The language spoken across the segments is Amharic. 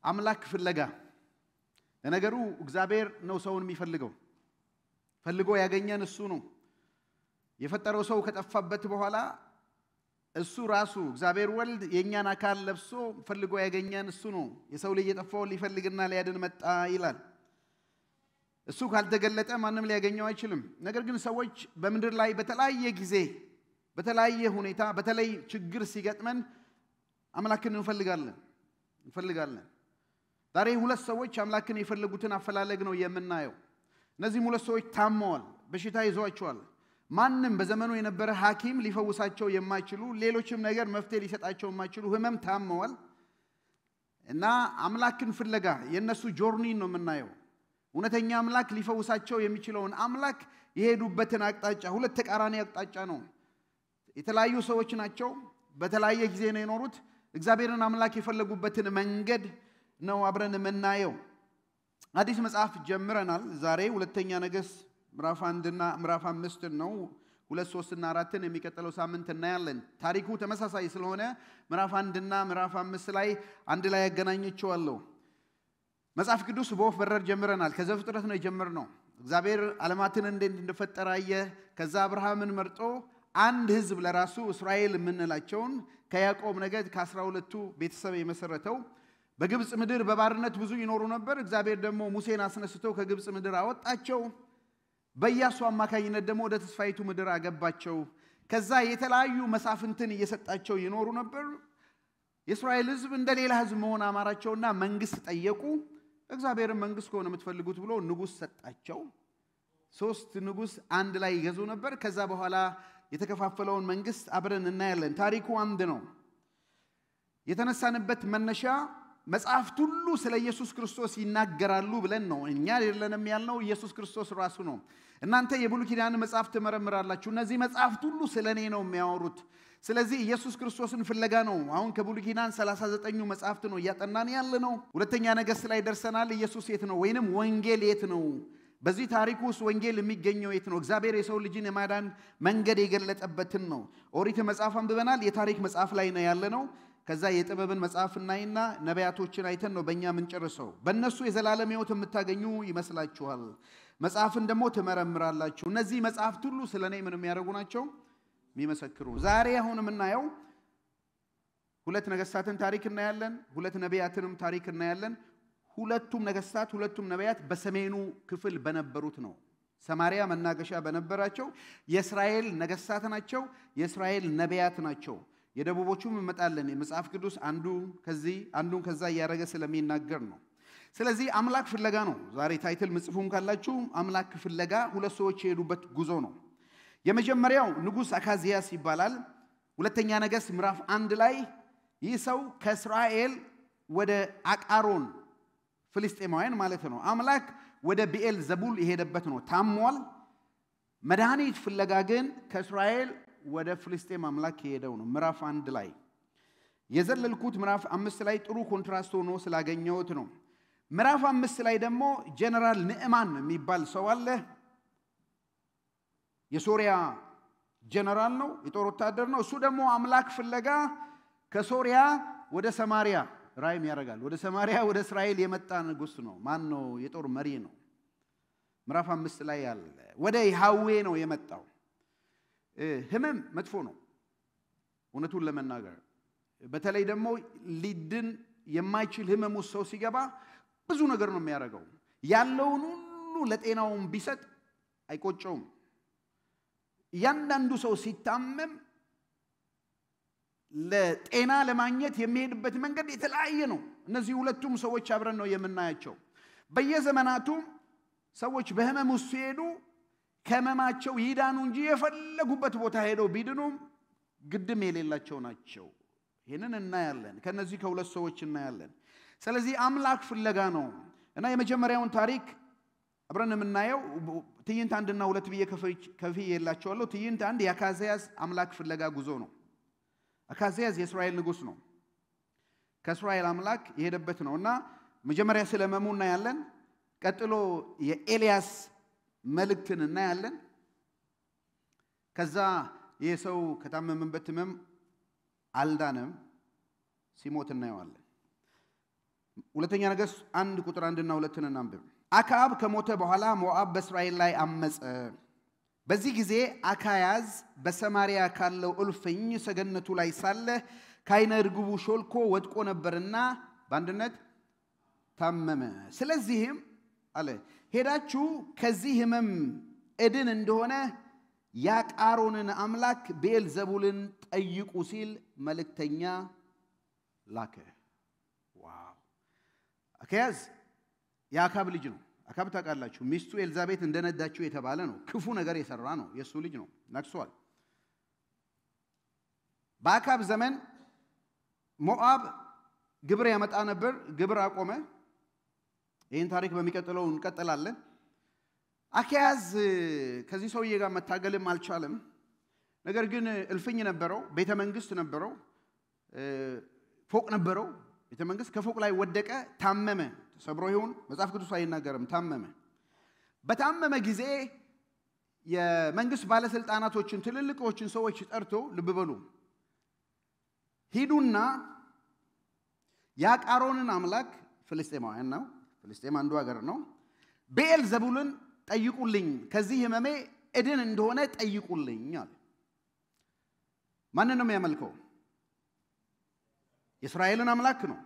አምላክ ፍለጋ ለነገሩ እግዚአብሔር ነው ሰውን የሚፈልገው ፈልጎ ያገኘን እሱ ነው የፈጠረው ሰው ከጠፋበት በኋላ እሱ ራሱ እግዚአብሔር ወልድ የኛን አካል ለብሶ ፈልጎ ያገኘን እሱ ነው የሰው ልጅ የጠፋው ሊፈልግና ሊያድን መጣ ይላል እሱ ካልተገለጠ ማንንም ሊያገኘው አይችልም ነገር ግን ሰዎች በመንደር ላይ በተለያየ ጊዜ በተለያየ ሁኔታ በተለይ ችግር ሲገጥመን አምላክን እንፈልጋለን ዛሬ ሁለት ሰዎች አምላክን የፈለጉትን አፈላለግ ነው የምናየው እነዚህ ሁለት ሰዎች ታመዋል በሽታ ይዟቸዋል ማንንም በዘመኑ የነበረ ሐኪም ሊፈውሳቸው የማይችሉ ሌሎችም ነገር መፍትሄ ሊሰጣቸው የማይችሉ ህመም ታመዋል እና አምላክን ፍለጋ የነሱ ጆርኒ ነው የምናየው እውነተኛ አምላክ ሊፈውሳቸው የሚችለውን አምላክ የሄዱበትን አቅጣጫ ሁለት ተቃራኒ አቅጣጫ ነው የተለያዩ ሰዎች ናቸው በተለያየ ጊዜ ነው የኖሩት እግዚአብሔርን አምላክ የፈለጉበትን መንገድ ነው አብረን የምናየው አዲስ መጽሐፍ ጀምረናል ዛሬ ሁለተኛ ነገሥት ምዕራፍ 1 እና ምዕራፍ 5 ነው 2 3 እና 4 የሚቀጥለው ሳምንት እናያለን ታሪኩ ተመሳሳይ ስለሆነ ምዕራፍ 1 እና ምዕራፍ 5 ላይ አንድ ላይ ያገናኘቸዋለሁ መጽሐፍ ቅዱስ በወፍ በረር ጀምረናል ከዘፍጥረት ነው የጀመርነው እግዚአብሔር ዓለማትን እንደፈጠረ አየ ከዛ አብርሃምን መርጦ አንድ ህዝብ ለራሱ እስራኤል ምንላቸውን ከያዕቆብ ነገድ ከ12ቱ ቤተሰብ የመሰረተው በግብጽ ምድር በባርነት ብዙ ይኖሩ ነበር እግዚአብሔር ደግሞ ሙሴን አስነስቶ ከግብጽ ምድር አወጣቸው በኢያሱ አማካኝነት ደግሞ ወደ ተስፋይቱ ምድር አገባቸው ከዛ የተለያዩ መሳፍንትን እየሰጣቸው ይኖሩ ነበር የእስራኤል ህዝብ እንደሌላ ህዝብ መሆን አማራቸውና መንግስት ጠየቁ እግዚአብሔር መንግስት ከሆነ የምትፈልጉት ብሎ ንጉስ ሰጣቸው ሶስት ንጉስ አንድ ላይ ይገዙ ነበር ከዛ በኋላ የተከፋፈለውን መንግስት አብረን እናያለን ታሪኩ አንድ ነው የተነሳንበት መነሻ መጽሐፍት ሁሉ ስለ ኢየሱስ ክርስቶስ ይናገራሉ ብለን ነው እኛ አይደለንም ያልነው ኢየሱስ ክርስቶስ ራሱ ነው እናንተ የብሉይ ኪዳን መጽሐፍት ተመረምራላችሁ እነዚህ መጽሐፍት ሁሉ ስለኔ ነው የሚያወሩት ስለዚህ ኢየሱስ ክርስቶስን ፍለጋ ነው አሁን ከብሉይ ኪዳን 39 መጽሐፍት ነው ያጠናን ያለነው ሁለተኛ ነገሥት ላይ ደርሰናል ኢየሱስ የት ነው ወይንም ወንጌል የት ነው በዚህ ታሪክ ውስጥ ወንጌል የሚገኘው የት ነው እግዚአብሔር የሰው ልጅን የማዳን መንገድ የገለጠበትን ነው ኦሪት መጽሐፍ አንብበናል የታሪክ መጽሐፍ ላይ ነው ያለነው ከዛ የጥበብን መጽሐፍ እናይና ነቢያቶችን አይተን ነው በእኛ ምንጨርሰው በእነሱ የዘላለም ሕይወት የምታገኙ ይመስላችኋል መጽሐፍን ደግሞ ተመረምራላችሁ እነዚህ መጽሐፍት ሁሉ ስለኔ ምን የሚያደርጉ ናቸው የሚመሰክሩ ዛሬ አሁን የምናየው ሁለት ነገሥታትን ታሪክ እናያለን ሁለት ነቢያትንም ታሪክ እናያለን ሁለቱም ነገሥታት ሁለቱም ነቢያት በሰሜኑ ክፍል በነበሩት ነው ሰማሪያ መናገሻ በነበራቸው የእስራኤል ነገሥታት ናቸው የእስራኤል ነቢያት ናቸው የደቡቦቹም መጣለን የመጽሐፍ ቅዱስ አንዱን ከዛ ያረገ ስለሚናገር ነው ስለዚህ አምላክ ፍለጋ ነው ዛሬ ታይትል ምጽፉም ካላችሁ አምላክ ፍለጋ ሁለት ሰዎች የሄዱበት ጉዞ ነው የመጀመሪያው ንጉስ አካዚያስ ይባላል ሁለተኛ ነገሥት ምዕራፍ 1 ላይ ይህ ሰው ከእስራኤል ወደ አቃሮን ፍልስጤማውያን ማለት ነው አምላክ ወደ ቢኤል ዘቡል የሄደበት ነው ታሟል መድኃኒት ፍለጋ ግን ከእስራኤል ወደ ፍልስጤም አምላክ የሄደው ነው ምዕራፍ 1 ላይ የዘለልኩት ምዕራፍ 5 ላይ ጥሩ ኮንትራስት ሆኖ ስላገኘሁት ነው ምዕራፍ 5 ላይ ደግሞ ጀነራል ንዕማን የሚባል ሰው አለ የሶሪያ ጀነራል ነው የጦር ወታደር ነው እሱ ደግሞ አምላክ ፍለጋ ከሶሪያ ወደ ሰማሪያ ራይም ያረጋል ወደ ሰማሪያ ወደ እስራኤል የመጣ ንጉስ ነው ማን ነው የጦር መሪ ነው ምዕራፍ 5 ላይ ያለ ወደ ይሃዌ ነው የመጣው ህመም መጥፎ ነው እውነቱን ለመናገር በተለይ ደግሞ ሊድን የማይችል ህመም ውስጥ ሰው ሲገባ ብዙ ነገር ነው የሚያደርገው ያለውን ሁሉ ለጤናውም ቢሰጥ አይቆጨውም ያንዳንዱ ሰው ሲታመም ለጤና ለማግኘት የሚሄድበት መንገድ የተለያየ ነው እነዚህ ሁለቱም ሰዎች አብረን ነው የምናያቸው በየዘመናቱ ሰዎች በህመም ውስጥ ሲሄዱ ከመማቸው ይዳኑ እንጂ የፈለጉበት ቦታ ሄደው ቢድኑም ግድም የሌላቸው ናቸው ይሄንን እናያለን ከነዚህ ከሁለት ሰዎች እናያለን ስለዚህ አምላክ ፍለጋ ነው እና የመጀመሪያውን ታሪክ አብረን የምናየው ትዕይንት 1 እና 2 ብዬ ከፍዬ የላቸዋለሁ ትዕይንት 1 የአካዚያስ አምላክ ፍለጋ ጉዞ ነው አካዚያስ የእስራኤል ንጉስ ነው ከእስራኤል አምላክ የሄደበት ነውና መጀመሪያ ስለመሙ እናያለን ቀጥሎ የኤልያስ መልእክትን እናያለን ከዛ የሰው ከታመመበት ህመም አልዳነም ሲሞት እናየዋለን ሁለተኛ ነገሥት 1 ቁጥር 1 እና 2 እናንብብ። አክዓብ ከሞተ በኋላ ሞዓብ በእስራኤል ላይ አመፀ። በዚህ ጊዜ አካያዝ በሰማሪያ ካለው እልፍኝ ሰገነቱ ላይ ሳለ ከዓይነ ርግቡ ሾልኮ ወድቆ ነበርና በአንድነት ታመመ። ስለዚህም አለ ሄዳችሁ ከዚህ ሕመም እድን እንደሆነ ያቃሮንን አምላክ ቤልዘቡልን ጠይቁ ሲል መልእክተኛ ላከ። ዋው! አካያዝ የአክዓብ ልጅ ነው። አክዓብ ታውቃላችሁ፣ ሚስቱ ኤልዛቤት እንደነዳችው የተባለ ነው። ክፉ ነገር የሰራ ነው። የሱ ልጅ ነው። ነግሷል። በአክዓብ ዘመን ሞዓብ ግብር ያመጣ ነበር። ግብር አቆመ። ይህን ታሪክ በሚቀጥለው እንቀጥላለን። አካያዝ ከዚህ ሰውዬ ጋር መታገልም አልቻለም። ነገር ግን እልፍኝ ነበረው፣ ቤተ መንግስት ነበረው፣ ፎቅ ነበረው። ቤተ መንግስት ከፎቅ ላይ ወደቀ፣ ታመመ። ተሰብሮ ይሁን መጽሐፍ ቅዱስ አይናገርም። ታመመ። በታመመ ጊዜ የመንግስት ባለስልጣናቶችን ትልልቆችን ሰዎች ጠርቶ ልብ በሉ ሂዱና ያቃሮንን አምላክ ፍልስጤማውያን ነው፣ ፍልስጤም አንዱ ሀገር ነው፣ ቤልዘቡልን ጠይቁልኝ፣ ከዚህ ሕመሜ እድን እንደሆነ ጠይቁልኝ አለ። ማንን ነው የሚያመልከው? የእስራኤልን አምላክ ነው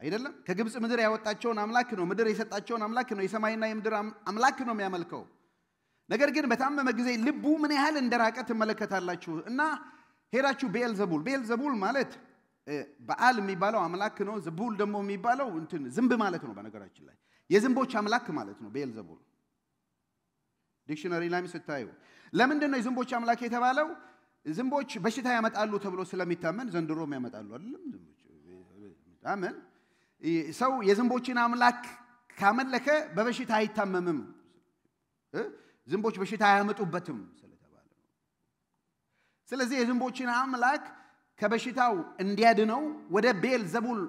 አይደለም? ከግብጽ ምድር ያወጣቸውን አምላክ ነው፣ ምድር የሰጣቸውን አምላክ ነው፣ የሰማይና የምድር አምላክ ነው የሚያመልከው። ነገር ግን በታመመ ጊዜ ልቡ ምን ያህል እንደራቀ ትመለከታላችሁ። እና ሄዳችሁ ቤልዘቡል ማለት በዓል የሚባለው አምላክ ነው። ዘቡል ደግሞ የሚባለው እንትን ዝንብ ማለት ነው። በነገራችን ላይ የዝንቦች አምላክ ማለት ነው ቤልዘቡል። ዲክሽነሪ ላይ ስታዩ ለምንድን ነው የዝንቦች አምላክ የተባለው? ዝንቦች በሽታ ያመጣሉ ተብሎ ስለሚታመን ዘንድሮም ያመጣሉ አይደለም? አሜን። ሰው የዝንቦችን አምላክ ካመለከ በበሽታ አይታመምም። ዝንቦች በሽታ አያመጡበትም ስለተባለ። ስለዚህ የዝንቦችን አምላክ ከበሽታው እንዲያድነው ወደ ቤልዘቡል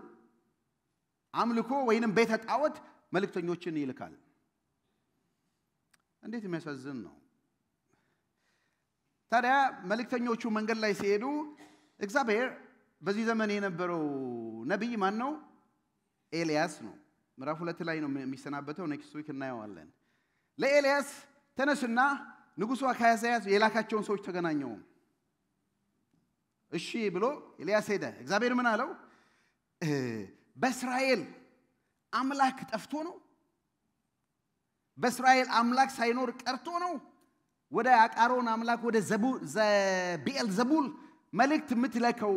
አምልኮ ወይንም ቤተ ጣዖት መልእክተኞችን ይልካል። እንዴት የሚያሳዝን ነው! ታዲያ መልእክተኞቹ መንገድ ላይ ሲሄዱ እግዚአብሔር በዚህ ዘመን የነበረው ነብይ ማን ነው? ኤልያስ ነው። ምዕራፍ 2 ላይ ነው የሚሰናበተው። ኔክስት ዊክ እናየዋለን። ለኤልያስ ተነስና ንጉሡ አካያዝ የላካቸውን ሰዎች ተገናኘው። እሺ ብሎ ኤልያስ ሄደ። እግዚአብሔር ምን አለው? በእስራኤል አምላክ ጠፍቶ ነው? በእስራኤል አምላክ ሳይኖር ቀርቶ ነው ወደ አቃሮን አምላክ ወደ ቤልዘቡል መልእክት የምትለከው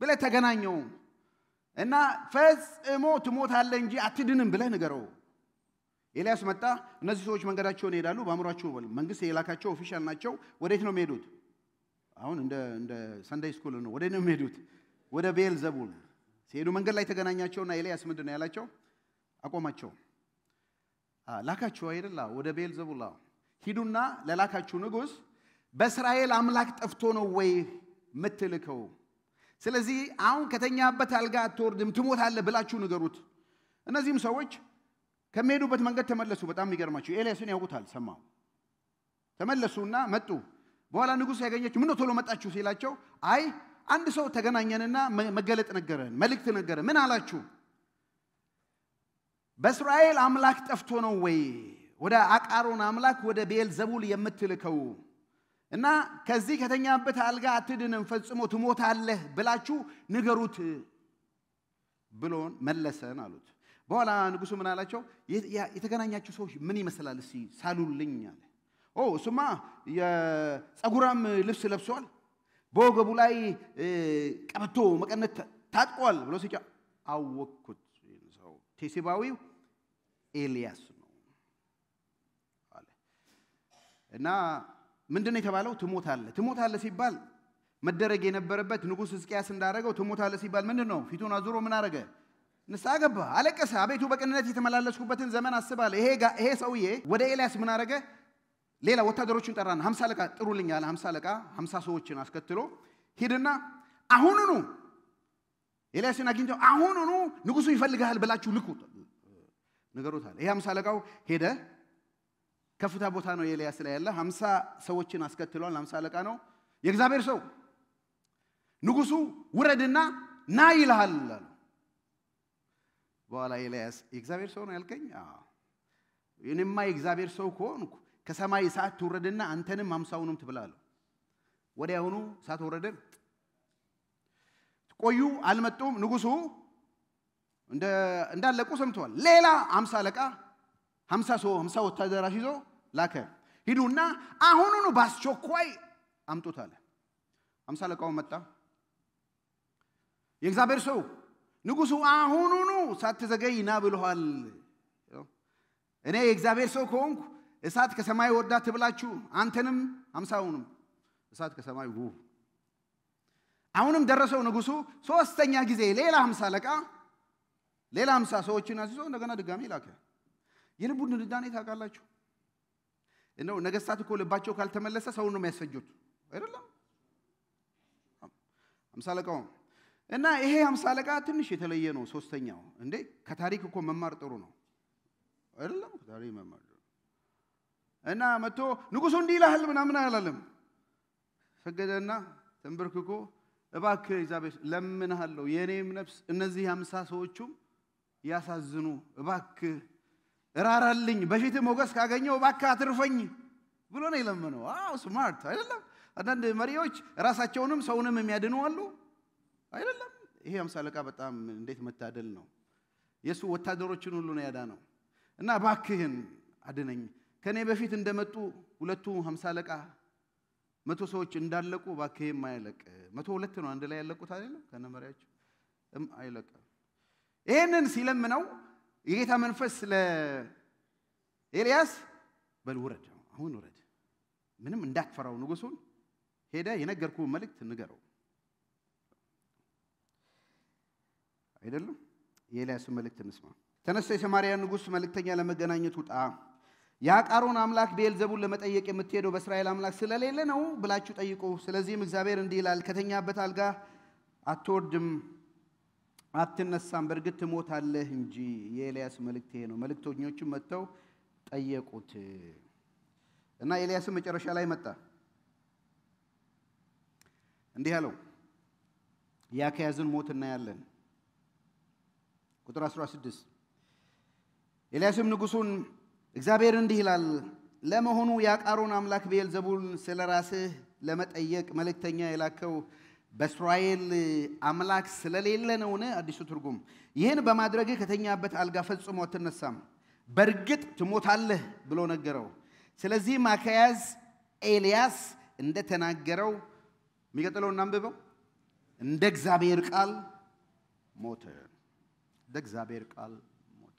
ብለህ ተገናኘው እና ፈጽሞ ትሞታለህ እንጂ አትድንም ብለህ ንገረው። ኤልያስ መጣ። እነዚህ ሰዎች መንገዳቸውን ይሄዳሉ። በአእምሯቸው መንግስት የላካቸው ኦፊሻል ናቸው። ወዴት ነው የሚሄዱት? አሁን እንደ ሰንደይ ስኩል ነው። ወዴት ነው የሚሄዱት? ወደ ቤልዘቡል ሲሄዱ መንገድ ላይ ተገናኛቸውና ኤልያስ ምንድን ነው ያላቸው? አቆማቸው። ላካቸው አይደል? ወደ ቤልዘቡል ሂዱና ለላካችሁ ንጉሥ በእስራኤል አምላክ ጠፍቶ ነው ወይ የምትልከው? ስለዚህ አሁን ከተኛበት አልጋ አትወርድም ትሞታለህ ብላችሁ ንገሩት። እነዚህም ሰዎች ከሚሄዱበት መንገድ ተመለሱ። በጣም የሚገርማችሁ ኤልያስን ያውቁታል። ሰማው። ተመለሱና መጡ። በኋላ ንጉሥ ያገኘችው ምን ነው ቶሎ መጣችሁ ሲላቸው አይ አንድ ሰው ተገናኘንና መገለጥ ነገረን፣ መልእክት ነገረን። ምን አላችሁ? በእስራኤል አምላክ ጠፍቶ ነው ወይ ወደ አቃሮን አምላክ ወደ ቤልዘቡል የምትልከው? እና ከዚህ ከተኛበት አልጋ አትድንም ፈጽሞ ትሞታለህ ብላችሁ ንገሩት ብሎን መለሰን አሉት። በኋላ ንጉሡ ምን አላቸው? የተገናኛችሁ ሰዎች ምን ይመስላል እስቲ ሳሉልኝ አለ። እሱማ የፀጉራም ልብስ ለብሷል፣ በወገቡ ላይ ቀበቶ መቀነት ታጥቋል ብሎ ሲጫ አወቅኩት። ሰው ቴስባዊው ኤልያስ ነው አለ። እና ምንድነው የተባለው? ትሞታለህ ሲባል መደረግ የነበረበት ንጉሥ ሕዝቅያስ እንዳደረገው ትሞታለህ ሲባል ምንድነው? ፊቱን አዙሮ ምን አደረገ? ንስሐ ገባ፣ አለቀሰ። አቤቱ በቅንነት የተመላለስኩበትን ዘመን አስባለ። ይሄ ሰውዬ ወደ ኤልያስ ምን አደረገ? ሌላ ወታደሮችን ጠራና 50 አለቃ ጥሩልኝ አለ። 50 አለቃ 50 ሰዎችን አስከትሎ ሂድና አሁኑኑ ኤልያስን አግኝተው አሁኑኑ ንጉሡ ይፈልጋል ብላችሁ ልኩት ንገሩታል። ይሄ 50 አለቃው ሄደ። ከፍታ ቦታ ነው ኤልያስ ላይ ያለ። 50 ሰዎችን አስከትሏል። 50 አለቃ ነው። የእግዚአብሔር ሰው ንጉሡ ውረድና ና ይልሃል አለ። በኋላ ኤልያስ የእግዚአብሔር ሰው ነው ያልከኝ? አዎ እኔማ የእግዚአብሔር ሰው ከሆንኩ ከሰማይ እሳት ትወረድና አንተንም 50ውንም ትብላለህ። ወዲያውኑ እሳት ወረደ። ቆዩ አልመጡም። ንጉሱ እንዳለቁ ሰምተዋል። ሌላ 50 አለቃ 50 ወታደር ይዞ ላከ። ሂዱና አሁኑኑ ባስቸኳይ አምጡት አለ። 50 አለቃው መጣ። የእግዚአብሔር ሰው ንጉሱ አሁኑኑ ሳትዘገይ ና ብለዋል። እኔ የእግዚአብሔር ሰው ከሆንኩ እሳት ከሰማይ ወርዳ ትብላችሁ አንተንም 50ውንም እሳት ከሰማይ ወው። አሁንም ደረሰው ንጉሱ ሶስተኛ ጊዜ ሌላ 50 አለቃ ሌላ 50 ሰዎችን አዝዞ እንደገና ድጋሚ ላከ። የልቡን ድዳኔ ታውቃላችሁ? እንደው ነገስታት እኮ ልባቸው ካልተመለሰ ሰው ነው የሚያስፈጁት አይደለም? 50 አለቃው እና ይሄ 50 አለቃ ትንሽ የተለየ ነው። ሶስተኛው እንዴ ከታሪክ እኮ መማር ጥሩ ነው አይደለም? ታሪክ መማር እና መጥቶ ንጉሱ እንዲህ ይላል ምናምን አላለም። ሰገደና ተንበርክኮ እባክህ እግዚአብሔር ለምንሃለሁ የኔም ነፍስ እነዚህ 50 ሰዎችም ያሳዝኑ እባክህ እራራልኝ በፊት ሞገስ ካገኘው እባክህ አትርፈኝ ብሎ ነው የለመነው። አዎ ስማርት አይደለም? አንዳንድ መሪዎች ራሳቸውንም ሰውንም የሚያድኑ አሉ አይደለም? ይሄ 50 አለቃ በጣም እንዴት መታደል ነው። የሱ ወታደሮችን ሁሉ ነው ያዳነው። እና እባክህን አድነኝ ከኔ በፊት እንደመጡ ሁለቱ 50 አለቃ 100 ሰዎች እንዳለቁ እባክህ ማይለቅ 102 ነው አንድ ላይ ያለቁት አይደለም? ከነመሪያቸው አይለቅ። ይሄንን ሲለምነው የጌታ መንፈስ ለኤልያስ በል ውረድ፣ አሁን ውረድ፣ ምንም እንዳትፈራው ንጉሱን ሄደ የነገርኩህ መልእክት ንገረው አይደለም? የኤልያስ መልእክት እንስማ። ተነስተ የሰማርያ ንጉስ መልእክተኛ ለመገናኘት ውጣ። የአቃሮን አምላክ ቤልዘቡል ለመጠየቅ የምትሄደው በእስራኤል አምላክ ስለሌለ ነው ብላችሁ ጠይቁ። ስለዚህም እግዚአብሔር እንዲህ ይላል ከተኛበት አልጋ አትወርድም አትነሳም፣ በእርግጥ ትሞታለህ እንጂ። የኤልያስ መልእክት ይሄ ነው። መልእክተኞችም መጥተው ጠየቁት እና ኤልያስ መጨረሻ ላይ መጣ። እንዲህ አለው የአካያዝን ሞት እናያለን። ቁጥር 16 ኤልያስም ንጉሱን እግዚአብሔር እንዲህ ይላል ለመሆኑ የአቃሮን አምላክ ቤልዘቡል ስለራስህ ለመጠየቅ መልእክተኛ የላከው በእስራኤል አምላክ ስለሌለ ነውን? አዲሱ ትርጉም ይህን በማድረግ ከተኛበት አልጋ ፈጽሞ አትነሳም፣ በእርግጥ ትሞታለህ ብሎ ነገረው። ስለዚህ አካያዝ ኤልያስ እንደተናገረው የሚቀጥለው እናንብበው እንደ እግዚአብሔር ቃል ሞተ። እንደ እግዚአብሔር ቃል ሞተ።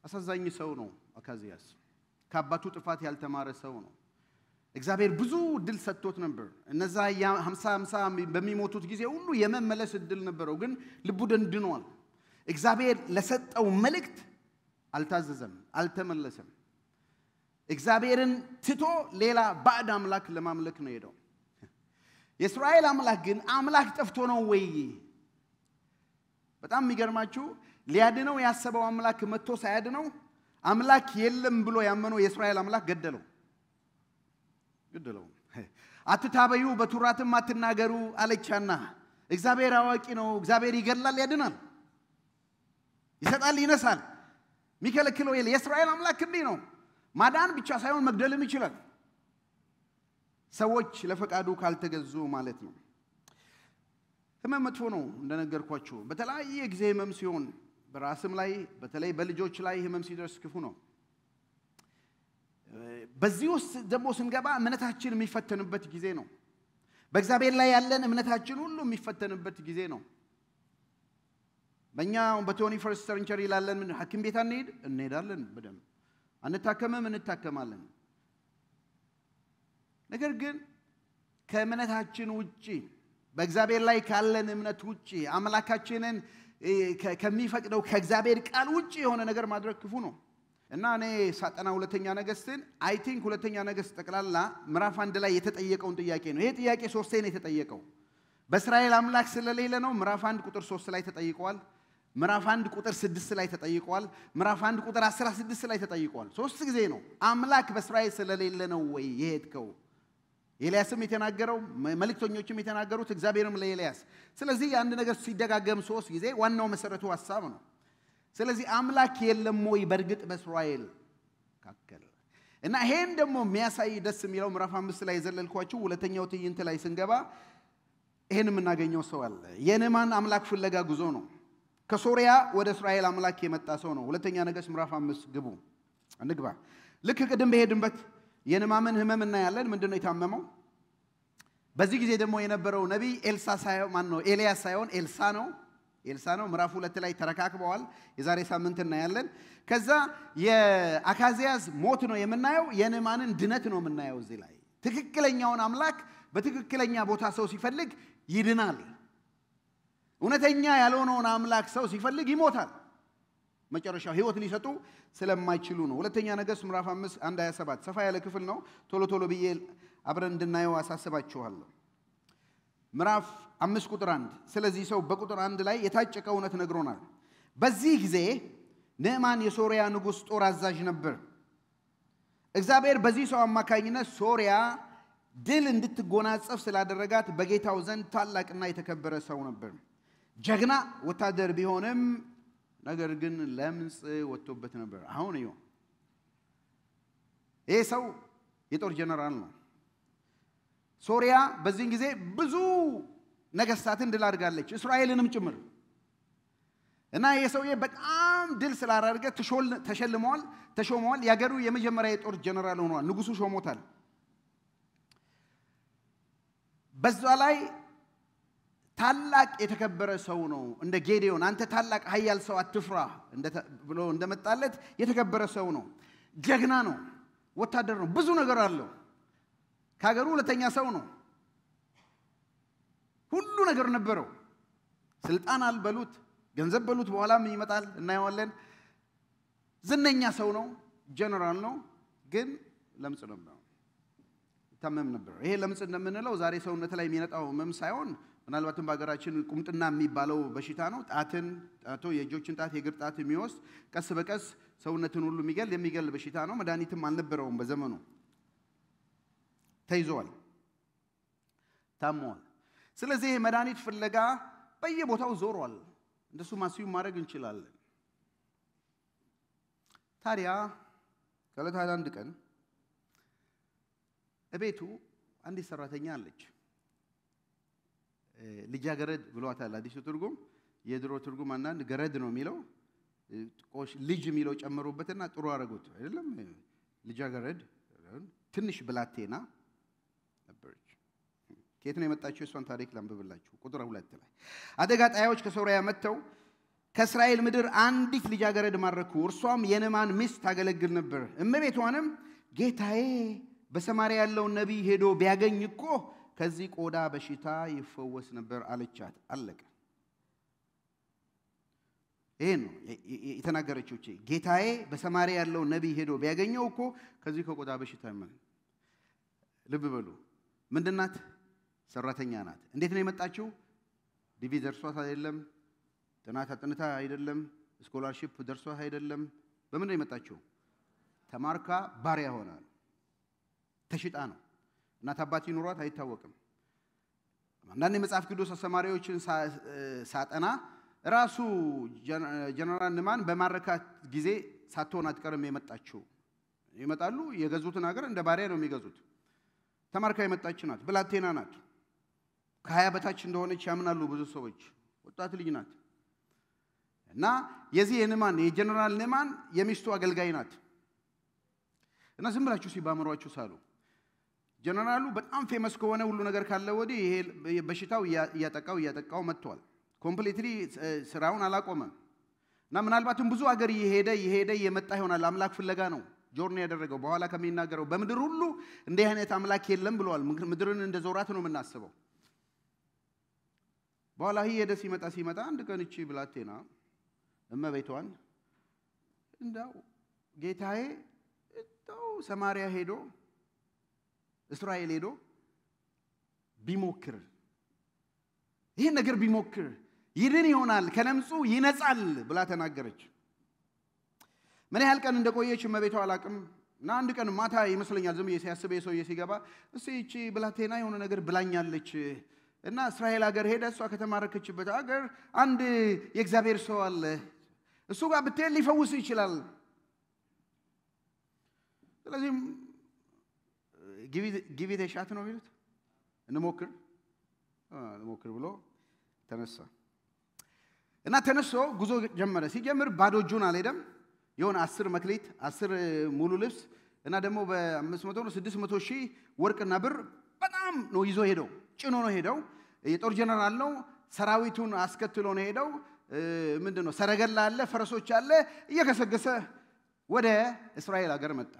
አሳዛኝ ሰው ነው አካዚያስ። ከአባቱ ጥፋት ያልተማረ ሰው ነው። እግዚአብሔር ብዙ እድል ሰጥቶት ነበር። እነዛ 50 በሚሞቱት ጊዜ ሁሉ የመመለስ እድል ነበረው፣ ግን ልቡ ደንድኗል። እግዚአብሔር ለሰጠው መልእክት አልታዘዘም፣ አልተመለሰም። እግዚአብሔርን ትቶ ሌላ ባዕድ አምላክ ለማምለክ ነው ሄደው። የእስራኤል አምላክ ግን አምላክ ጠፍቶ ነው ወይ? በጣም የሚገርማችሁ ሊያድነው ያሰበው አምላክ መጥቶ ሳያድነው አምላክ የለም ብሎ ያመነው የእስራኤል አምላክ ገደለው። አትታበዩ በቱራትም አትናገሩ አለቻና። እግዚአብሔር አዋቂ ነው። እግዚአብሔር ይገድላል፣ ያድናል፣ ይሰጣል፣ ይነሳል። የሚከለክለው የለ። የእስራኤል አምላክ እንዲህ ነው። ማዳን ብቻ ሳይሆን መግደልም ይችላል፣ ሰዎች ለፈቃዱ ካልተገዙ ማለት ነው። ህመም መጥፎ ነው እንደነገርኳችሁ። በተለያየ ጊዜ ህመም ሲሆን በራስም ላይ በተለይ በልጆች ላይ ህመም ሲደርስ ክፉ ነው። በዚህ ውስጥ ደግሞ ስንገባ እምነታችን የሚፈተንበት ጊዜ ነው። በእግዚአብሔር ላይ ያለን እምነታችን ሁሉ የሚፈተንበት ጊዜ ነው። በእኛ በ21st century ላለን ሐኪም ቤት እንሄዳለን፣ በደንብ አንታከምም፣ እንታከማለን። ነገር ግን ከእምነታችን ውጪ በእግዚአብሔር ላይ ካለን እምነት ውጪ አምላካችንን ከሚፈቅደው ከእግዚአብሔር ቃል ውጪ የሆነ ነገር ማድረግ ክፉ ነው። እና እኔ ሳጠና ሁለተኛ ነገሥትን አይ ቲንክ ሁለተኛ ነገሥት ጠቅላላ ምዕራፍ 1 ላይ የተጠየቀውን ጥያቄ ነው። ይሄ ጥያቄ 3 ነው የተጠየቀው። በእስራኤል አምላክ ስለሌለ ነው። ምዕራፍ 1 ቁጥር 3 ላይ ተጠይቋል። ምዕራፍ 1 ቁጥር 6 ላይ ተጠይቋል። ምዕራፍ 1 ቁጥር 16 ላይ ተጠይቋል። 3 ጊዜ ነው አምላክ በእስራኤል ስለሌለ ነው ወይ የሄድከው? ኤልያስም የተናገረው መልእክተኞችም የተናገሩት እግዚአብሔርም ለኤልያስ። ስለዚህ አንድ ነገር ሲደጋገም 3 ጊዜ ዋናው መሰረቱ ሐሳብ ነው። ስለዚህ አምላክ የለም ወይ በርግጥ በእስራኤል ካከለ እና ይሄን ደግሞ የሚያሳይ ደስ የሚለው ምዕራፍ 5 ላይ ዘለልኳችሁ ሁለተኛው ትዕይንት ላይ ስንገባ ይሄን የምናገኘው ሰው አለ የነማን አምላክ ፍለጋ ጉዞ ነው ከሶሪያ ወደ እስራኤል አምላክ የመጣ ሰው ነው ሁለተኛ ነገሥት ምዕራፍ 5 ግቡ እንግባ ልክ ቅድም በሄድንበት የነማምን ህመም እናያለን ምንድነው የታመመው በዚህ ጊዜ ደግሞ የነበረው ነብይ ኤልሳ ሳይሆን ማን ነው ኤልያስ ሳይሆን ኤልሳ ነው ምዕራፍ 2 ላይ ተረካክበዋል የዛሬ ሳምንት እናያለን ከዛ የአካዚያስ ሞት ነው የምናየው የነማንን ድነት ነው የምናየው እዚህ ላይ ትክክለኛውን አምላክ በትክክለኛ ቦታ ሰው ሲፈልግ ይድናል እውነተኛ ያልሆነውን አምላክ ሰው ሲፈልግ ይሞታል መጨረሻው ህይወት ሊሰጡ ስለማይችሉ ነው ሁለተኛ ነገሥት ምዕራፍ 5 1:27 ሰፋ ያለ ክፍል ነው ቶሎ ብዬ አብረን እንድናየው አሳስባችኋለሁ ምዕራፍ 5 ቁጥር 1 ስለዚህ ሰው በቁጥር 1 ላይ የታጨቀ እውነት ነግሮናል በዚህ ጊዜ ንዕማን የሶሪያ ንጉስ ጦር አዛዥ ነበር እግዚአብሔር በዚህ ሰው አማካኝነት ሶሪያ ድል እንድትጎናጸፍ ስላደረጋት በጌታው ዘንድ ታላቅና የተከበረ ሰው ነበር ጀግና ወታደር ቢሆንም ነገር ግን ለምጽ ወጥቶበት ነበር አሁን ይሄ ሰው የጦር ጀነራል ነው ሶሪያ በዚህ ጊዜ ብዙ ነገስታትን ድል አድርጋለች እስራኤልንም ጭምር እና ይሄ ሰውዬ በጣም ድል ስላደረገ ተሾመዋል ያገሩ የመጀመሪያ የጦር ጀነራል ሆኗል ንጉሱ ሾሞታል በዛ ላይ ታላቅ የተከበረ ሰው ነው እንደ ጌዲዮን አንተ ታላቅ ኃያል ሰው አትፍራ ብሎ እንደመጣለት የተከበረ ሰው ነው ጀግና ነው ወታደር ነው ብዙ ነገር አለው ካገሩ ሁለተኛ ሰው ነው ሁሉ ነገር ነበረው ስልጣን አልበሉት ገንዘብ በሉት በኋላም ይመጣል እናየዋለን ዝነኛ ሰው ነው ጀነራል ነው ግን ለምጽ ነበር ታመም ነበር ይሄ ለምጽ እንደምንለው ዛሬ ሰውነት ላይ የሚነጣው ህመም ሳይሆን ምናልባትም በአገራችን ቁምጥና የሚባለው በሽታ ነው ጣቶ የእጆችን ጣት የእግር ጣት የሚወስድ ቀስ በቀስ ሰውነትን ሁሉ የሚገል በሽታ ነው መድኃኒትም አልነበረውም በዘመኑ ተይዟል ታሟል ስለዚህ መድኃኒት ፍለጋ በየቦታው ዞሯል እንደሱ ማስዩ ማድረግ እንችላለን ታዲያ ከለታት አንድ ቀን እቤቱ አንዲት ሰራተኛ አለች ልጃገረድ ብሏታል አዲሱ ትርጉም የድሮ ትርጉም አንዳንድ ገረድ ነው የሚለው ቆሽ ልጅ የሚለው ጨምሮበትና ጥሩ አረጉት አይደለም ልጃገረድ ትንሽ ብላቴና ነበረች ከየት ነው የመጣችው እሷን ታሪክ ላንብብላችሁ ቁጥር 2 ላይ አደጋ ጣዮች ከሶሪያ መጥተው ከእስራኤል ምድር አንዲት ልጃገረድ ማረኩ እርሷም የነማን ሚስት ታገለግል ነበር እመቤቷንም ጌታዬ በሰማሪያ ያለው ነብይ ሄዶ ቢያገኝ እኮ ከዚህ ቆዳ በሽታ ይፈወስ ነበር አለቻት አለቀ ይሄ ነው የተናገረችው ጌታዬ በሰማሪያ ያለው ነብይ ሄዶ ቢያገኘው እኮ ከዚህ ከቆዳ በሽታ ይመን ልብ በሉ ምንድናት ሰራተኛ ናት እንዴት ነው የመጣችው ዲቪ ደርሷት አይደለም ጥናት አጥንታ አይደለም ስኮላርሺፕ ደርሷት አይደለም በምን ነው የመጣችው ተማርካ ባሪያ ሆና ተሽጣ ነው እናት አባት ይኖሯት አይታወቅም አንዳንድ የመጽሐፍ ቅዱስ አስተማሪዎችን ሳጠና ራሱ ጀነራል ንዕማን በማረካት ጊዜ ሳትሆን አትቀርም የመጣችው ይመጣሉ የገዙትን ሀገር እንደ ባሪያ ነው የሚገዙት ተማርካ የመጣች ናት ብላቴና ናት ከ20 በታች እንደሆነች ያምናሉ ብዙ ሰዎች ወጣት ልጅ ናት እና የዚህ የንዕማን የጀነራል ንዕማን የሚስቱ አገልጋይ ናት እና ዝም ብላችሁ ሲባምሯችሁ ሳሉ ጀነራሉ በጣም ፌመስ ከሆነ ሁሉ ነገር ካለ ወዲህ ይሄ በሽታው ያጠቃው መጥቷል ኮምፕሊትሊ ስራውን አላቆመም እና ምናልባትም ብዙ ሀገር ይሄደ የመጣ ይሆናል አምላክ ፍለጋ ነው ጆርኒ ያደረገው በኋላ ከሚናገረው በመድር ሁሉ እንደ አይነት አምላክ የለም ብለዋል ምድርን እንደ ዞራት ነው የምናስበው በኋላ ሄደ ሲመጣ አንድ ቀን እቺ ብላቴና እመቤቷን እንዳው ጌታዬ እጣው ሰማሪያ ሄዶ እስራኤል ሄዶ ቢሞክር ይሄ ነገር ቢሞክር ይድን ይሆናል ከለምጹ ይነጻል ብላ ተናገረች ምን ያህል ቀን እንደቆየች እመቤቷ አላቅም እና አንድ ቀን ማታ ይመስለኛል ዝም ሲያስብ የሰውዬ ሲገባ እቺ ብላቴና የሆነ ነገር ብላኛለች እና እስራኤል ሀገር ሄደ እሷ ከተማረከችበት ሀገር አንድ የእግዚአብሔር ሰው አለ እሱ ጋር ብትሄድ ሊፈውስ ይችላል ስለዚህ give it a shot ነው የሚሉት እንሞክር ብሎ ተነሳ እና ተነስቶ ጉዞ ጀመረ ሲጀምር ባዶ እጁን አልሄደም የሆነ 10 መክሊት 10 ሙሉ ልብስ እና ደግሞ በ500 ነው 600 ሺህ ወርቅና ብር በጣም ነው ይዞ ሄደው ጭኖ ነው ሄደው የጦር ጀነራል ነው ሰራዊቱን አስከትሎ ነው ሄደው ምንድነው ሰረገላ አለ ፈረሶች አለ እየከሰገሰ ወደ እስራኤል ሀገር መጣ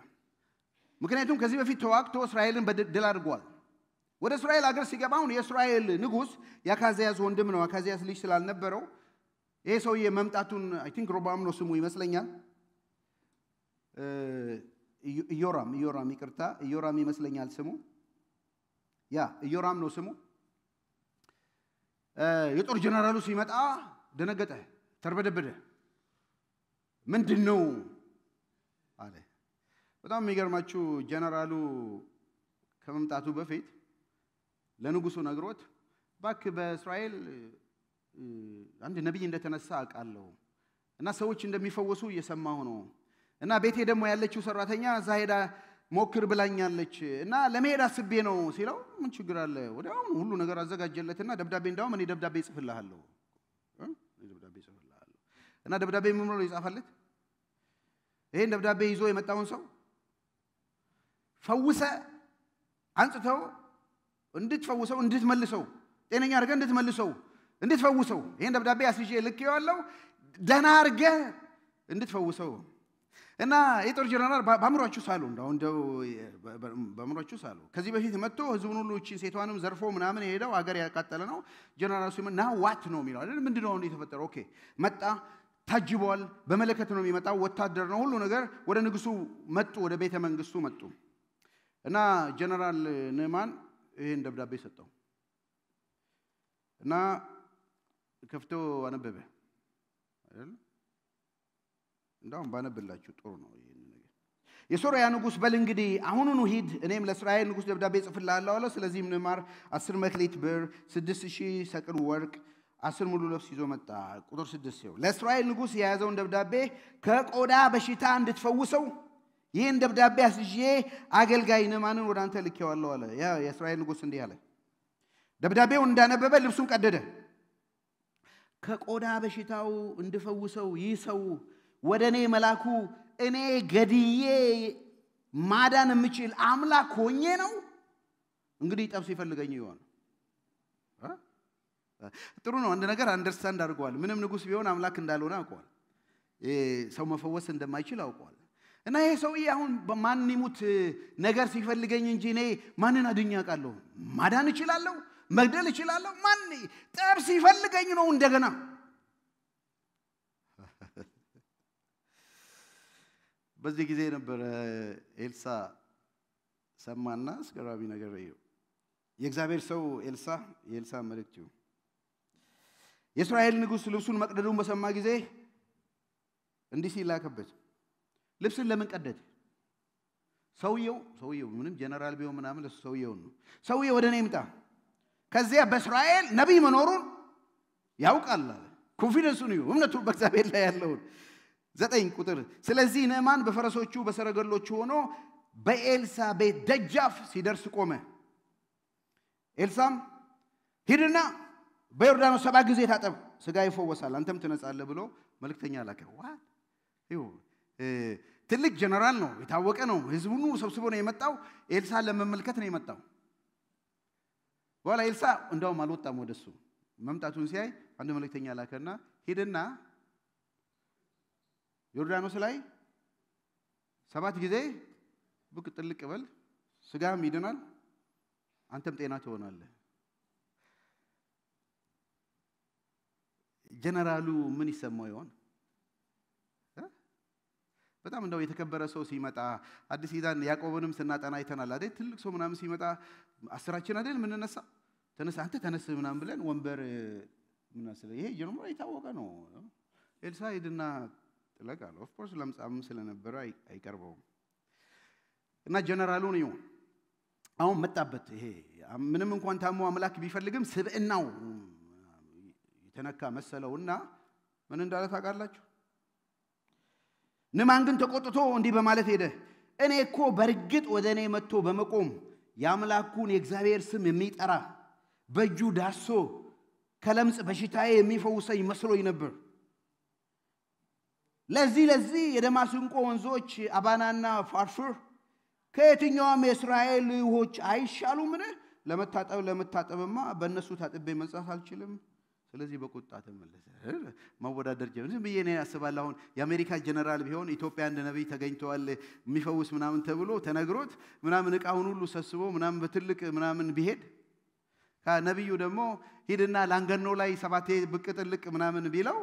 ምክንያቱም ከዚህ በፊት ተዋግቶ እስራኤልን በድል አድርጓል ወደ እስራኤል ሀገር ሲገባው የእስራኤል ንጉስ ያካዚያስ ወንድም ነው ያካዚያስ ልጅ ስላልነበረው ይሄ ሰውዬ መምጣቱን አይ ቲንክ ሮባም ነው ስሙ ይመስለኛል ኢዮራም ይቅርታ ኢዮራም ይመስለኛል ስሙ ኢዮራም ነው ስሙ የጦር ጀነራሉ ሲመጣ ደነገጠ ተርበደበደ ምንድነው አለ በጣም የሚገርማችሁ ጀነራሉ ከመምጣቱ በፊት ለንጉሱ ነግሮት ባክ በእስራኤል አንድ ነብይ እንደተነሳ አቃለው እና ሰዎች እንደሚፈወሱ እየሰማሁ ነው እና ቤቴ ደግሞ ያለችው ሰራተኛ ዛሄዳ ሞክር ብላኛለች እና ለመሄድ አስቤ ነው ሲለው ምን ችግር አለ ወዲያው ሁሉ ነገር አዘጋጀለትና ደብዳቤ እንዳውም እኔ ደብዳቤ ጽፍልሃለሁ እና ደብዳቤ ምን ብሎ ይጻፋለት ይሄን ደብዳቤ ይዞ የመጣውን ሰው ፈውሰ አንጽተው እንድትፈውሰው እንድትመልሰው ጤነኛ አድርገህ እንድትመልሰው እንድትፈውሰው ይሄን ደብዳቤ አስይዤ ልኬዋለሁ ደህና አድርገህ እንድትፈውሰው እና የጦር ጀነራል ባምሯችሁ ሳሉ እንደው ባምሯችሁ ሳሉ ከዚህ በፊት መጥቶ ህዝቡን ሁሉ እቺ ሴቷንም ዘርፎ ምናምን ሄደው አገር ያቃጠለ ነው ጀነራሉ ሲመና ዋት ነው የሚለው አይደል ምንድነው እንዴ ተፈጠረ ኦኬ መጣ ታጅቧል በመለከት ነው የሚመጣው ወታደር ነው ሁሉ ነገር ወደ ንጉሱ መጡ ወደ ቤተ መንግስቱ መጡ እና ጀነራል ነማን ይሄን ደብዳቤ ሰጠው እና ከፍቶ አነበበ አይደል እንዳውም ባነብላችሁ ጥሩ ነው ይሄን ነገር የሶሪያ ንጉስ በል እንግዲህ አሁኑኑ ሂድ እኔም ለእስራኤል ንጉስ ደብዳቤ ጽፍልሃለሁ አለ ስለዚህ ነማር 10 መክሊት ብር 6000 ሰቅል ወርቅ 10 ሙሉ ልብስ ይዞ መጣ ቁጥር 6 ይው ለእስራኤል ንጉስ የያዘውን ደብዳቤ ከቆዳ በሽታ እንድትፈውሰው ይሄን ደብዳቤ አስይዤ አገልጋይ ነማንን ወደ አንተ ልኬዋለሁ አለ የእስራኤል ንጉስ እንዲህ አለ ደብዳቤው እንዳነበበ ልብሱን ቀደደ ከቆዳ በሽታው እንድፈውሰው ይሰው ወደኔ መላኩ እኔ ገድዬ ማዳን የምችል አምላክ ሆኜ ነው እንግዲህ ጠብስ ይፈልገኝ ይሆን ጥሩ ነው አንድ ነገር አንደርስታንድ አድርጓል ምንም ንጉስ ቢሆን አምላክ እንዳልሆነ አውቋል ሰው መፈወስ እንደማይችል አውቋል እና ይሄ ሰውዬ አሁን በማን ይሙት ነገር ሲፈልገኝ እንጂ እኔ ማንን አድኛቃለሁ ማዳን እችላለሁ መግደል እችላለሁ ማን ጠብስ ይፈልገኝ ነው እንደገና በዚህ ጊዜ ነበር ኤልሳ ሰማና አስገራሚ ነገር ነው የእግዚአብሔር ሰው የኤልሳ መልእክቱ የእስራኤል ንጉስ ልብሱን መቅደዱን በሰማ ጊዜ እንዲህ ሲላከበት ልብስን ለምን ቀደደ ሰውየው ምንም ጀነራል ቢሆን ምናምን ሰውየው ነው ሰውየው ወደኔ ይምጣ ከዚያ በእስራኤል ነብይ መኖሩን ያውቃል ኮንፊደንሱ ነው እምነቱ በእግዚአብሔር ላይ ያለው 9 ቁጥር ስለዚህ ነማን በፈረሶቹ በሰረገሎቹ ሆኖ በኤልሳ ቤት ደጃፍ ሲደርስ ቆመ ኤልሳም ሂድና በዮርዳኖስ 7 ጊዜ ታጠብ ስጋ ይፈወሳል አንተም ትነጻለህ ብሎ መልእክተኛ ላከ ትልቅ ጀነራል ነው የታወቀ ነው ህዝቡን ሰብስቦ ነው የመጣው ኤልሳ ለመመልከት ነው የመጣው ወላ ኤልሳ እንደውም አልወጣም ወደሱ መምጣቱን ሲያይ አንድ መልእክተኛ ላከና ሂድና ዮርዳኖስ ላይ 7 ጊዜ ብቅ ጥልቅ በል ስጋም ይድናል አንተም ጤና ትሆናለህ ጀነራሉ ምን ይሰማው ይሆን በጣም እንደው የተከበረ ሰው ሲመጣ አዲስ ኪዳን ያዕቆብንም ስናጠና አይተናል አይደል ትልቅ ሰው ምናምን ሲመጣ አስራችን አይደል ምን ነሳ ተነሳ አንተ ተነስ ምናምን ብለን ወንበር ምን አስለ ይሄ ጀነራሉ የታወቀ ነው ኤልሳ ሄድና ጥለቃለ ኦፍ ኮርስ ለምጻም ስለነበረ አይቀርበው እና ጀነራሉ ነው አሁን መጣበት ይሄ ምንም እንኳን ታሞ አምላክ ቢፈልግም ስብእናው የተነካ መሰለውና ምን እንዳለ ታውቃላችሁ ንዕማን ግን ተቆጥቶ እንዲህ በማለት ሄደ እኔ እኮ በርግጥ ወደ እኔ መጥቶ በመቆም ያምላኩን የእግዚአብሔር ስም የሚጠራ በእጁ ዳሶ ከለምጽ በሽታዬ የሚፈውሰኝ መስሎኝ ነበር ለዚህ የደማስቆ ወንዞች አባናና ፋርሱር ከየትኛውም የእስራኤል ውኆች አይሻሉምን ለመታጠብማ በእነሱ ታጥቤ መንጻት አልችልም ስለዚህ በቁጣ ተመለሰ ማወዳደር ጀመረ ዝም ብዬ ነው ያስባለሁ አሁን የአሜሪካ ጀነራል ቢሆን ኢትዮጵያ እንደ ነብይ ተገኝተዋል የሚፈውስ ምናምን ተብሎ ተነግሮት ምናምን ዕቃውን ሁሉ ሰስቦ ምናምን በትልቅ ምናምን ቢሄድ ከነብዩ ደግሞ ሄድና ላንገኖ ላይ ሰባቴ ብቅ ጥልቅ ምናምን ቢለው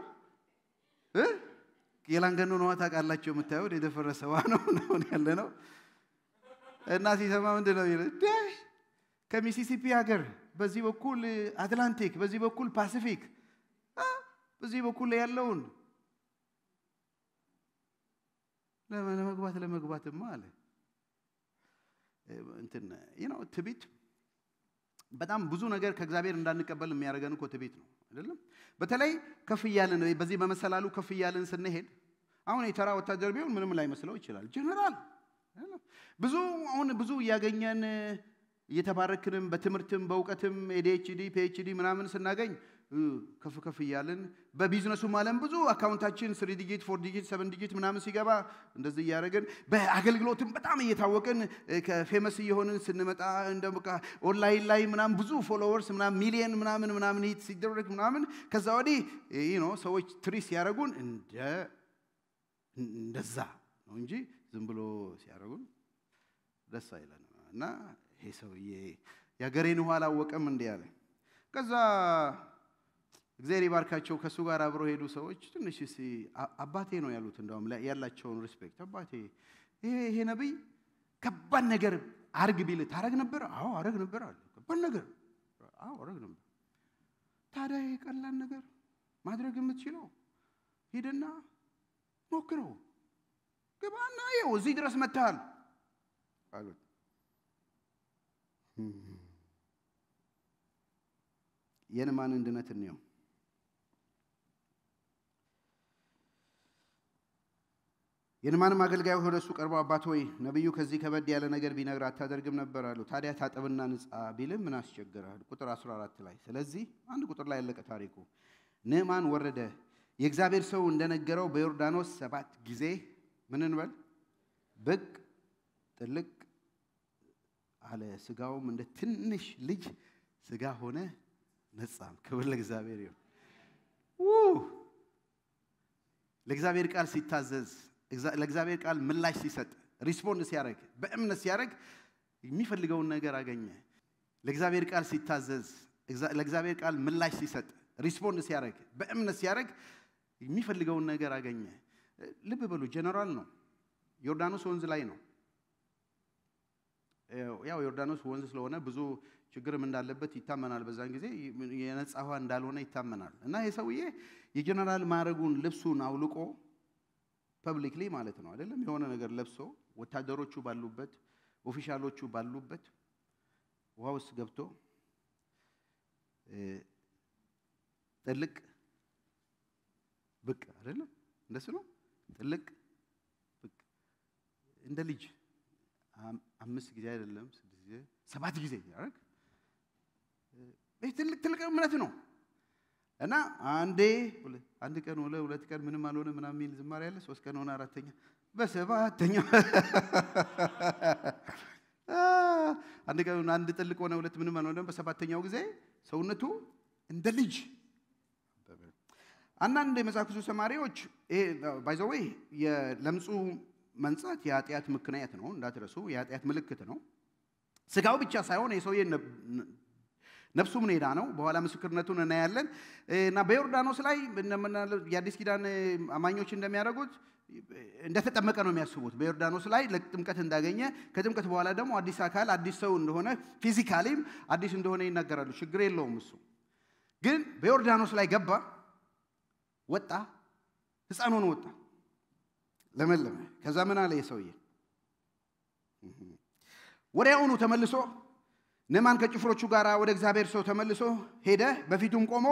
የላንገኖ ነው ታውቃላችሁ የምታዩት የደፈረሰው ነው ያለ ነው እና ሲሰማ ምንድነው ይላል ከሚሲሲፒ ሀገር በዚህ በኩል አትላንቲክ በዚህ በኩል ፓሲፊክ በዚህ በኩል ያለውን ለመግባትማ አለ እንትን ትቢት በጣም ብዙ ነገር ከእግዚአብሔር እንዳንቀበል የሚያደርገን እኮ ትቢት ነው አይደለም በተለይ ከፍ ይያልን በዚህ በመሰላሉ ከፍ ይያልን ስንሄድ አሁን የተራ ወታደር ቢሆን ምንም ላይ መስለው ይችላል ጀነራል ብዙ ያገኘን እየተባረክንም በትምርትም በእውቀትም ኤዲኤችዲ ፒኤችዲ ምናምን ስናገኝ ከፍ ይያልን በቢዝነሱ ማለም ብዙ አካውንታችን 3 ዲጂት 4 ዲጂት 7 ዲጂት ምናምን ሲገባ እንደዚህ ያረጋን በአገልግሎትም በጣም እየታወቀን ከፌመስ እየሆንን ስንመጣ እንደበቃ ኦንላይን ላይ ምናምን ብዙ ፎሎወርስ ምናምን ሚሊየን ምናምን ሂት ሲደረግ ምናምን ከዛ ወዲህ ሰዎች ትሪስ ያረጉን እንደዛ ነው እንጂ ዝም ብሎ ሲያረጉን ደስ አይለንም እና ይሄ ሰውዬ ያገሬን ኋላ አወቀም እንዴ ያለ ከዛ እግዚአብሔር ይባርካቸው ከሱ ጋር አብሮ ሄዱ ሰዎች ትንሽ አባቴ ነው ያሉት እንደውም ያላቸውን ሪስፔክት አባቴ ይሄ ነብይ ከባድ ነገር አርግ ቢል ታረግ ነበር አዎ አረግ ነበር አለ ከባድ ነገር አዎ አረግ ነበር ታዲያ ቀላል ነገር ማድረግ የምትችለው ሄድና ሞክረው ግባና ይኸው እዚህ ድረስ መጥተሃል አሉት የንዕማን እንድነት ነው የንዕማንም አገልጋዩ ወደሱ ቀርበው አባት ሆይ ነብዩ ከዚህ ከበድ ያለ ነገር ቢነግር አታደርግም ነበር አሉ ታዲያ ታጠብና ንጻ ቢልም ምን አስቸገራል ቁጥር 14 ላይ ስለዚህ አንድ ቁጥር ላይ ያለቀ ታሪኩ ንዕማን ወረደ የእግዚአብሔር ሰው እንደነገረው በዮርዳኖስ 7 ጊዜ ምን እንበል ብቅ ጥልቅ አለ ስጋውም እንደ ትንሽ ልጅ ስጋ ሆነ ነጻም ክብር ለእግዚአብሔር ይሁን ለእግዚአብሔር ቃል ሲታዘዝ ለእግዚአብሔር ቃል ምላሽ ሲሰጥ ሪስፖንድ ሲያደርግ በእምነት ሲያደርግ የሚፈልገውን ነገር አገኘ ለእግዚአብሔር ቃል ሲታዘዝ ለእግዚአብሔር ቃል ምላሽ ሲሰጥ ሪስፖንድ ሲያደርግ በእምነት ሲያደርግ የሚፈልገውን ነገር አገኘ ልብ በሉ ጀነራል ነው ዮርዳኖስ ወንዝ ላይ ነው ያው ዮርዳኖስ ወንዝ ስለሆነ ብዙ ችግርም እንዳለበት ይታመናል በዛን ጊዜ የነጻዋ እንዳልሆነ ይታመናል እና የሰውዬ የጀነራል ማረጉን ልብሱን አውልቆ ፐብሊክሊ ማለት ነው አይደለም የሆነ ነገር ለብሶ ወታደሮቹ ባሉበት ኦፊሻሎቹ ባሉበት ዋውስ ገብቶ ጥልቅ ብቅ አይደለም እንደሱ ነው ጥልቅ ብቅ እንደ ልጅ 5 ጊዜ አይደለም 6 ጊዜ 7 ጊዜ ያረግ ትልቅ እምነት ነው እና አንድ ቀን ሁለት ቀን ምንም አልሆነ ምናምን የሚል ዝማሬ ያለ 3 ቀን ሆነ አራተኛ በሰባተኛው አንድ ቀን አንድ ጥልቅ ሆነ ሁለት ምንም አልሆነ በሰባተኛው ጊዜ ሰውነቱ እንደ ልጅ አንዳንድ የመዛክሱ ሰማሪዎች ባይ ዘ ዌይ የለምጹ መንጻት የኃጢአት ምክንያት ነው እንዳትረሱ የኃጢአት ምልክት ነው ስጋው ብቻ ሳይሆን የሰውዬ ነፍሱም ኔዳ ነው በኋላ ምስክርነቱን እናያለን እና በዮርዳኖስ ላይ የአዲስ ኪዳን አማኞች እንደሚያደርጉት እንደተጠመቀ ነው የሚያስቡት በዮርዳኖስ ላይ ለጥምቀት እንዳገኘ ከጥምቀት በኋላ ደግሞ አዲስ አካል አዲስ ሰው እንደሆነ ፊዚካሊም አዲስ እንደሆነ ይናገራሉ ችግር የለውም እሱ ግን በዮርዳኖስ ላይ ገባ ወጣ ህፃን ሆኖ ወጣ ለመለመ ከዛ ምን አለ የሰውዬ ወዲያውኑ ተመልሶ ንዕማን ከጭፍሮቹ ጋር ወደ እግዚአብሔር ሰው ተመልሶ ሄደ በፊቱም ቆሞ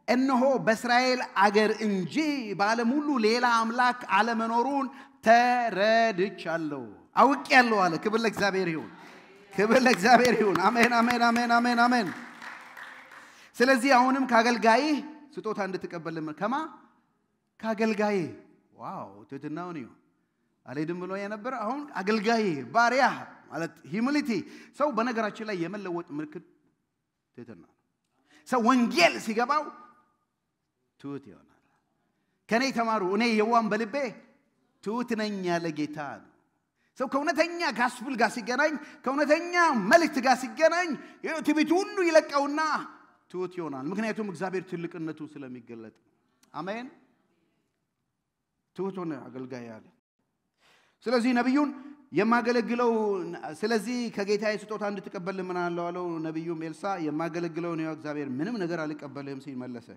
እነሆ በእስራኤል አገር እንጂ በዓለም ሁሉ ሌላ አምላክ አለመኖሩን ተረድቻለሁ አውቄያለሁ አለ። ክብር ለእግዚአብሔር ይሁን፣ ክብር ለእግዚአብሔር ይሁን። አሜን አሜን አሜን አሜን አሜን። ስለዚህ አሁንም ከአገልጋይ ስጦታ እንድትቀበል ከማ ከአገልጋይ ዋው ትህትናው ነው አልሄድም ብሎ የነበረ አሁን አገልጋይ ባሪያ ማለት ሂዩሚሊቲ። ሰው በነገራችን ላይ የመለወጥ ምልክት ትህትና። ሰው ወንጌል ሲገባው ትሁት ይሆናል። ከኔ ተማሩ እኔ የዋም በልቤ ትሁት ነኝ ያለ ጌታ ነው። ሰው ከእውነተኛ ጋስፕል ጋር ሲገናኝ ከእውነተኛ መልእክት ጋር ሲገናኝ ትዕቢቱ ሁሉ ይለቀውና ትሁት ይሆናል። ምክንያቱም እግዚአብሔር ትልቅነቱ ስለሚገለጥ። አሜን። ትሁት ሆነ አገልጋይ ያለ። ስለዚህ ነብዩን የማገለግለው ስለዚህ ከጌታዬ ስጦታ እንድትቀበል ምን አለው ነብዩም ኤልሳ የማገለግለው ነው እግዚአብሔር ምንም ነገር አልቀበልህም ሲል መለሰ።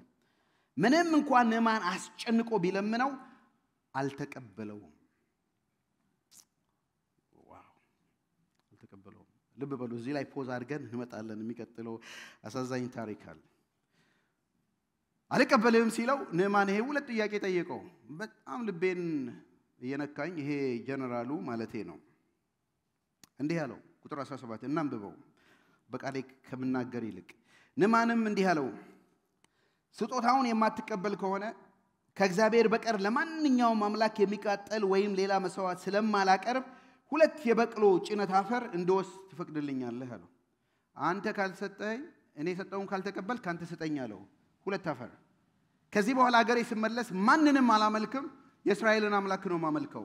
ምንም እንኳን ንዕማን አስጨንቆ ቢለምነው አልተቀበለውም። ዋው አልተቀበለውም። ልብ በሉ እዚህ ላይ ፖዝ አድርገን እንመጣለን። የሚቀጥለው አሳዛኝ ታሪክ አለ። አልቀበልህም ሲለው ንዕማን ይሄ ሁለት ጥያቄ ጠየቀው። በጣም ልቤን የነካኝ ይሄ ጀነራሉ ማለቴ ነው። እንዲህ ያለው ቁጥር 17 እናንብበው በቃሌ ከምናገር ይልቅ። ንዕማንም እንዲህ ያለው ስጦታውን የማትቀበል ከሆነ ከእግዚአብሔር በቀር ለማንኛውም አምላክ የሚቃጠል ወይም ሌላ መስዋዕት ስለማላቀርብ 2 የበቅሎ ጭነት አፈር እንድወስድ ትፈቅድልኛለህ አለው። አንተ ካልሰጠኝ እኔ ሰጠውን ካልተቀበል ካንተ ስጠኝ አለው። 2 አፈር። ከዚህ በኋላ አገሬ ስመለስ ማንንም አላመልክም የእስራኤልን አምላክ ነው ማመልከው።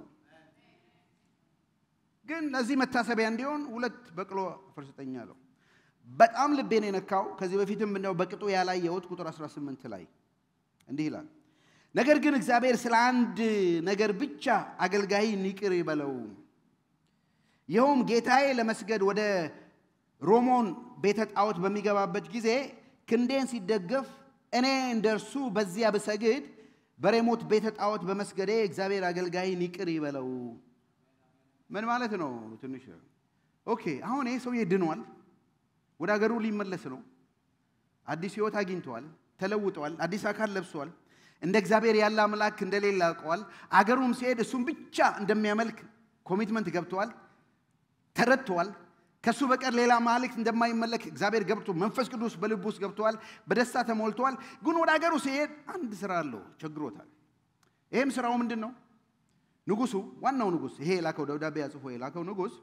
ግን ለዚህ መታሰቢያ እንዲሆን 2 በቅሎ አፈር ስጠኝ አለው። በጣም ልቤን የነካው ከዚህ በፊትም እንደው በቅጡ ያላየሁት ቁጥር 18 ላይ እንዲህ ይላል ነገር ግን እግዚአብሔር ስለ አንድ ነገር ብቻ አገልጋይን ይቅር ይበለው። ይኸውም ጌታዬ ለመስገድ ወደ ሮሞን ቤተ ጣዖት በሚገባበት ጊዜ ክንዴን ሲደገፍ እኔ እንደርሱ በዚያ ብሰግድ በሬሞት ቤተ ጣዖት በመስገዴ እግዚአብሔር አገልጋይን ይቅር ይበለው። ምን ማለት ነው? ትንሽ ኦኬ አሁን ይሄ ሰው ይድኗል፣ ወደ አገሩ ሊመለስ ነው። አዲስ ህይወት አግኝቷል፣ ተለውጧል፣ አዲስ አካል ለብሷል። እንደ እግዚአብሔር ያለ አምላክ እንደሌለ አውቀዋል። አገሩም ሲሄድ እሱም ብቻ እንደሚያመልክ ኮሚትመንት ገብቷል፣ ተረድቷል። ከሱ በቀር ሌላ ማልክ እንደማይመለክ እግዚአብሔር ገብቶ መንፈስ ቅዱስ በልቡ ውስጥ ገብቷል፣ በደስታ ተሞልቷል። ግን ወደ አገሩ ሲሄድ አንድ ስራ አለው፣ ቸግሮታል። ይሄም ስራው ምንድነው? ንጉሱ ዋናው ንጉስ ይሄ ላከው ደብዳቤ ያጽፎ የላከው ንጉስ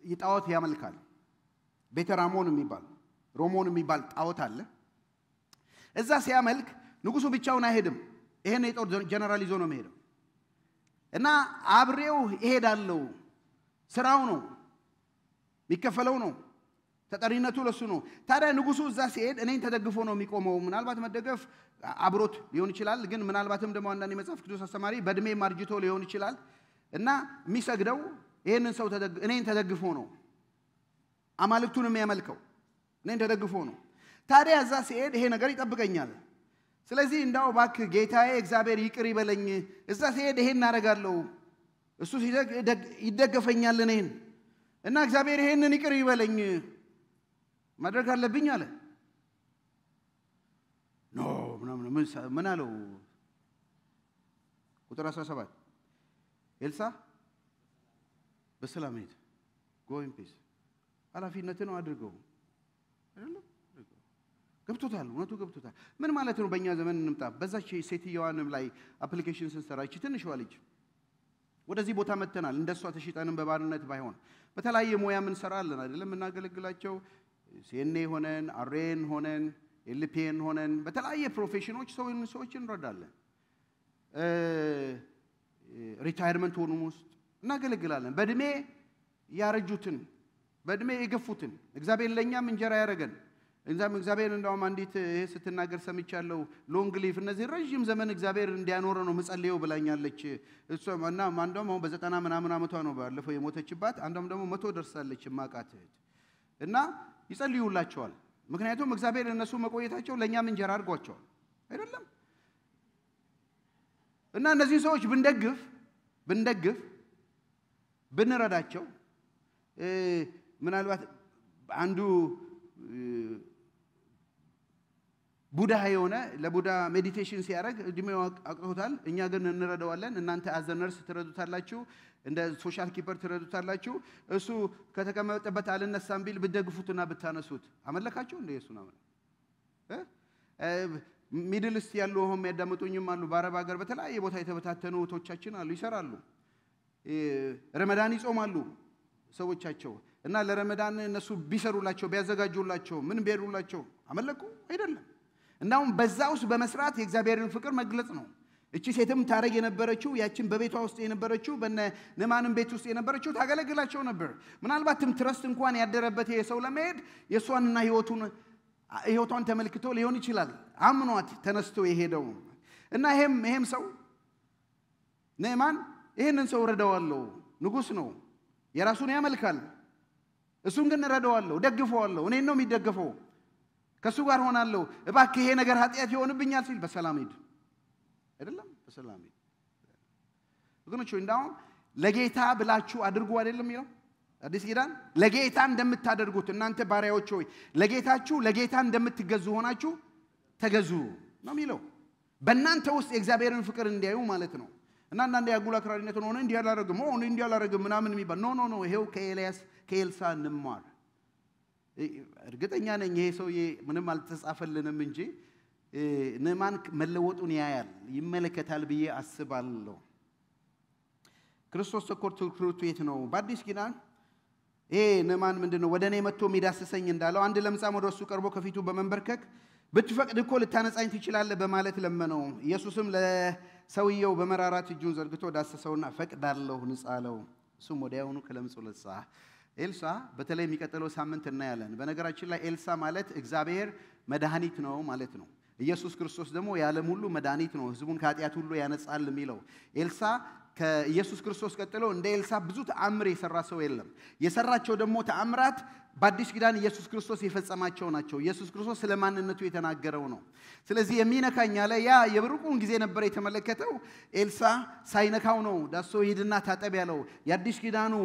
ይጣዖት ያመልካል። ቤተ ሮሞን የሚባል ጣዖት አለ። እዛ ሲያመልክ ንጉሱ ብቻውን አይሄድም። ይሄን የጦር ጀነራል ይዞ ነው የሚሄደው እና አብሬው ይሄዳለው። ስራው ነው፣ የሚከፈለው ነው፣ ተጠሪነቱ ለሱ ነው። ታዲያ ንጉሱ እዛ ሲሄድ እኔን ተደግፎ ነው የሚቆመው። ምናልባት መደገፍ አብሮት ሊሆን ይችላል፣ ግን ምናልባትም ደግሞ አንዳንድ የመጽሐፍ ቅዱስ አስተማሪ በእድሜ ማርጅቶ ሊሆን ይችላል እና የሚሰግደው ይሄንን ሰው እኔን ተደግፎ ነው። አማልክቱን የሚያመልከው እኔን ተደግፎ ነው። ታዲያ እዛ ሲሄድ ይሄ ነገር ይጠብቀኛል። ስለዚህ እንዳው ባክ ጌታዬ እግዚአብሔር ይቅር ይበለኝ፣ እዛ ሲሄድ ይሄን እናደርጋለሁ፣ እሱ ይደገፈኛል እኔን እና እግዚአብሔር ይሄንን ይቅር ይበለኝ ማድረግ አለብኝ አለ። ኖ ምን አለው? ቁጥር 17 ኤልሳ በሰላም ሂድ፣ ጎ ኢን ፒስ። ኃላፊነትን ነው አድርገው አይደለም? ገብቶታል፣ እውነቱ ገብቶታል። ምን ማለት ነው? በእኛ ዘመን እንምጣ። በዛች ሴትየዋንም ላይ አፕሊኬሽን ስንሰራች ትንሿ ልጅ ወደዚህ ቦታ መተናል። እንደሷ ተሽጠንም በባርነት ባይሆን በተለያየ ሙያ ምን ሰራለን አይደለም? እናገለግላቸው ሲኤንኤ ሆነን አሬን ሆነን ኤልፒኤን ሆነን በተለያየ ፕሮፌሽኖች ሰዎች እንረዳለን። ሪታየርመንት ሆኑ ውስጥ እናገለግላለን። በእድሜ ያረጁትን በእድሜ የገፉትን እግዚአብሔር ለኛም እንጀራ ያረገን እግዚአብሔር እንደውም አንዲት ይሄ ስትናገር ሰምቻለሁ። ሎንግ ሊፍ እነዚህ ረጅም ዘመን እግዚአብሔር እንዲያኖር ነው መጸለየው ብላኛለች። እሷም እና አንዷም አሁን በ90 ምናምን ዓመቷ ነው ባለፈው የሞተችባት። አንዷም ደግሞ 100 ደርሳለች ማቃት እና ይጸልዩላቸዋል። ምክንያቱም እግዚአብሔር እነሱ መቆየታቸው ለኛም እንጀራ አድርጓቸዋል አይደለም? እና እነዚህ ሰዎች ብንደግፍ ብንረዳቸው ምናልባት አንዱ ቡዳ የሆነ ለቡዳ ሜዲቴሽን ሲያደርግ እድሜው አቅቶታል እኛ ግን እንረዳዋለን እናንተ አዘነርስ ትረዱታላችሁ እንደ ሶሻል ኪፐር ትረዱታላችሁ እሱ ከተቀመጠበት አልነሳም ቢል ብትደግፉትና ብታነሱት አመለካችሁ እንደ ኢየሱስ ነው ሚድል ኢስት ያሉ ሆም ያዳምጡኝም አሉ በአረብ ሀገር በተለያየ ቦታ የተበታተኑ ወቶቻችን አሉ ይሰራሉ ረመዳን ይጾማሉ ሰዎቻቸው እና ለረመዳን እነሱ ቢሰሩላቸው ቢያዘጋጁላቸው ምን ቢያሩላቸው አመለኩ አይደለም እናም በዛውስ በመስራት የእግዚአብሔርን ፍቅር መግለጽ ነው እቺ ሴትም ታረግ የነበረችው ያችን በቤቷ ውስጥ የነበረችው በነማንም ቤት ውስጥ የነበረችው ታገለግላቸው ነበር ምናልባትም ትረስት እንኳን ያደረበት የሰው ለመሄድ የሷንና ህይወቷን ተመልክቶ ሊሆን ይችላል አምኗት ተነስቶ የሄደው እና ይሄም ሰው ነማን ይሄንን ሰው ረዳዋለሁ ንጉስ ነው የራሱን ያመልካል እሱን ግን ረዳዋለሁ ደግፈዋለሁ እኔን ነው የሚደገፈው ከሱ ጋር ሆናለሁ እባክህ ይሄ ነገር ኃጢያት ይሆንብኛል ሲል በሰላም ሄድ አይደለም በሰላም ሄድ ወገኖች እንዳው ለጌታ ብላችሁ አድርጉ አይደለም ይለው አዲስ ኪዳን ለጌታ እንደምታደርጉት እናንተ ባሪያዎች ሆይ ለጌታችሁ ለጌታ እንደምትገዙ ሆናችሁ ተገዙ ነው የሚለው በእናንተ ውስጥ የእግዚአብሔርን ፍቅር እንዲያዩ ማለት ነው እና አንዳንዴ ያጉላ ክራሪነት ሆነ እንዲህ ያላረግም ምናምን የሚባል ኖ ይሄው ከኤልሳ እንማር እርግጠኛ ነኝ ይሄ ሰው ምንም አልተጻፈልንም እንጂ ነማን መለወጡን ያያል ይመለከታል ብዬ አስባለሁ ክርስቶስ ተኮር ትኩረቱ የት ነው በአዲስ ኪዳን ነማን ምንድነው ወደኔ መጥቶ የሚዳስሰኝ እንዳለው አንድ ለምጻም ወደሱ ቀርቦ ከፊቱ በመንበርከክ ብትፈቅድ እኮ ልታነጻኝ ትችላለህ በማለት ለመነው ኢየሱስም ለሰውየው በመራራት እጁን ዘርግቶ ዳሰሰውና ፈቅዳለሁ ንጻለው እሱም ወዲያውኑ ከለምጹ ነጻ ኤልሳ በተለይ የሚቀጥለው ሳምንት እናያለን በነገራችን ላይ ኤልሳ ማለት እግዚአብሔር መድኃኒት ነው ማለት ነው ኢየሱስ ክርስቶስ ደግሞ የዓለም ሁሉ መድኃኒት ነው ህዝቡን ከኃጢአት ሁሉ ያነጻል የሚለው ኤልሳ ከኢየሱስ ክርስቶስ ቀጥሎ እንደ ኤልሳ ብዙ ተአምር የሰራ ሰው የለም የሰራቸው ደግሞ ተአምራት በአዲስ ኪዳን ኢየሱስ ክርስቶስ የፈጸማቸው ናቸው ኢየሱስ ክርስቶስ ስለማንነቱ የተናገረው ነው ስለዚህ የሚነካኛ ላይ ያ የብሩቁን ጊዜ ነበር የተመለከተው ኤልሳ ሳይነካው ነው ዳሶ ሂድና ታጠብ ያለው የአዲስ ኪዳኑ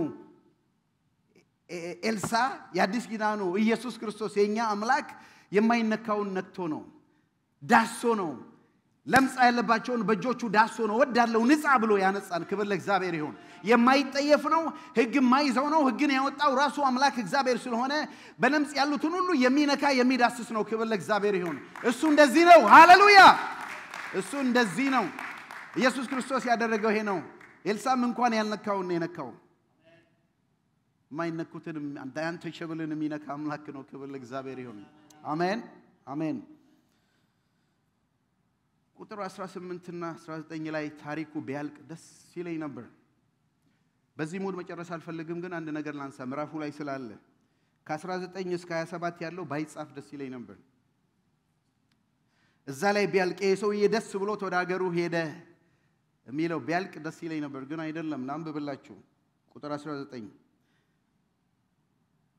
ኤልሳ የአዲስ ኪዳኑ ኢየሱስ ክርስቶስ የኛ አምላክ የማይነካውን ነክቶ ነው ዳሶ ነው ለምጻ ያለባቸውን በእጆቹ ዳሶ ነው ወዳለው ንጻ ብሎ ያነጻን ክብር ለእግዚአብሔር ይሁን የማይጠየፍ ነው ህግ የማይዘው ነው ህግን ያወጣው ራሱ አምላክ እግዚአብሔር ስለሆነ በለምጽ ያሉትን ሁሉ የሚነካ የሚዳስስ ነው ክብር ለእግዚአብሔር ይሁን እሱ እንደዚህ ነው ሃሌሉያ እሱ እንደዚህ ነው ኢየሱስ ክርስቶስ ያደረገው ይሄ ነው ኤልሳም እንኳን ያልነካውን የነካው ማይነኩትን አንተ ሸብልን የሚነካ አምላክ ነው ክብር ለእግዚአብሔር ይሁን አሜን አሜን ቁጥር 18 እና 19 ላይ ታሪኩ ቢያልቅ ደስ ይለኝ ነበር በዚህ ሙድ መጨረስ አልፈልግም ግን አንድ ነገር ላንሳ ምዕራፉ ላይ ስላለ ከ19 እስከ 27 ያለው ባይጻፍ ደስ ይለኝ ነበር እዛ ላይ ቢያልቅ የሰውዬ ደስ ብሎት ወደ ሀገሩ ሄደ የሚለው ቢያልቅ ደስ ይለኝ ነበር ግን አይደለም ላንብብላችሁ ቁጥር 19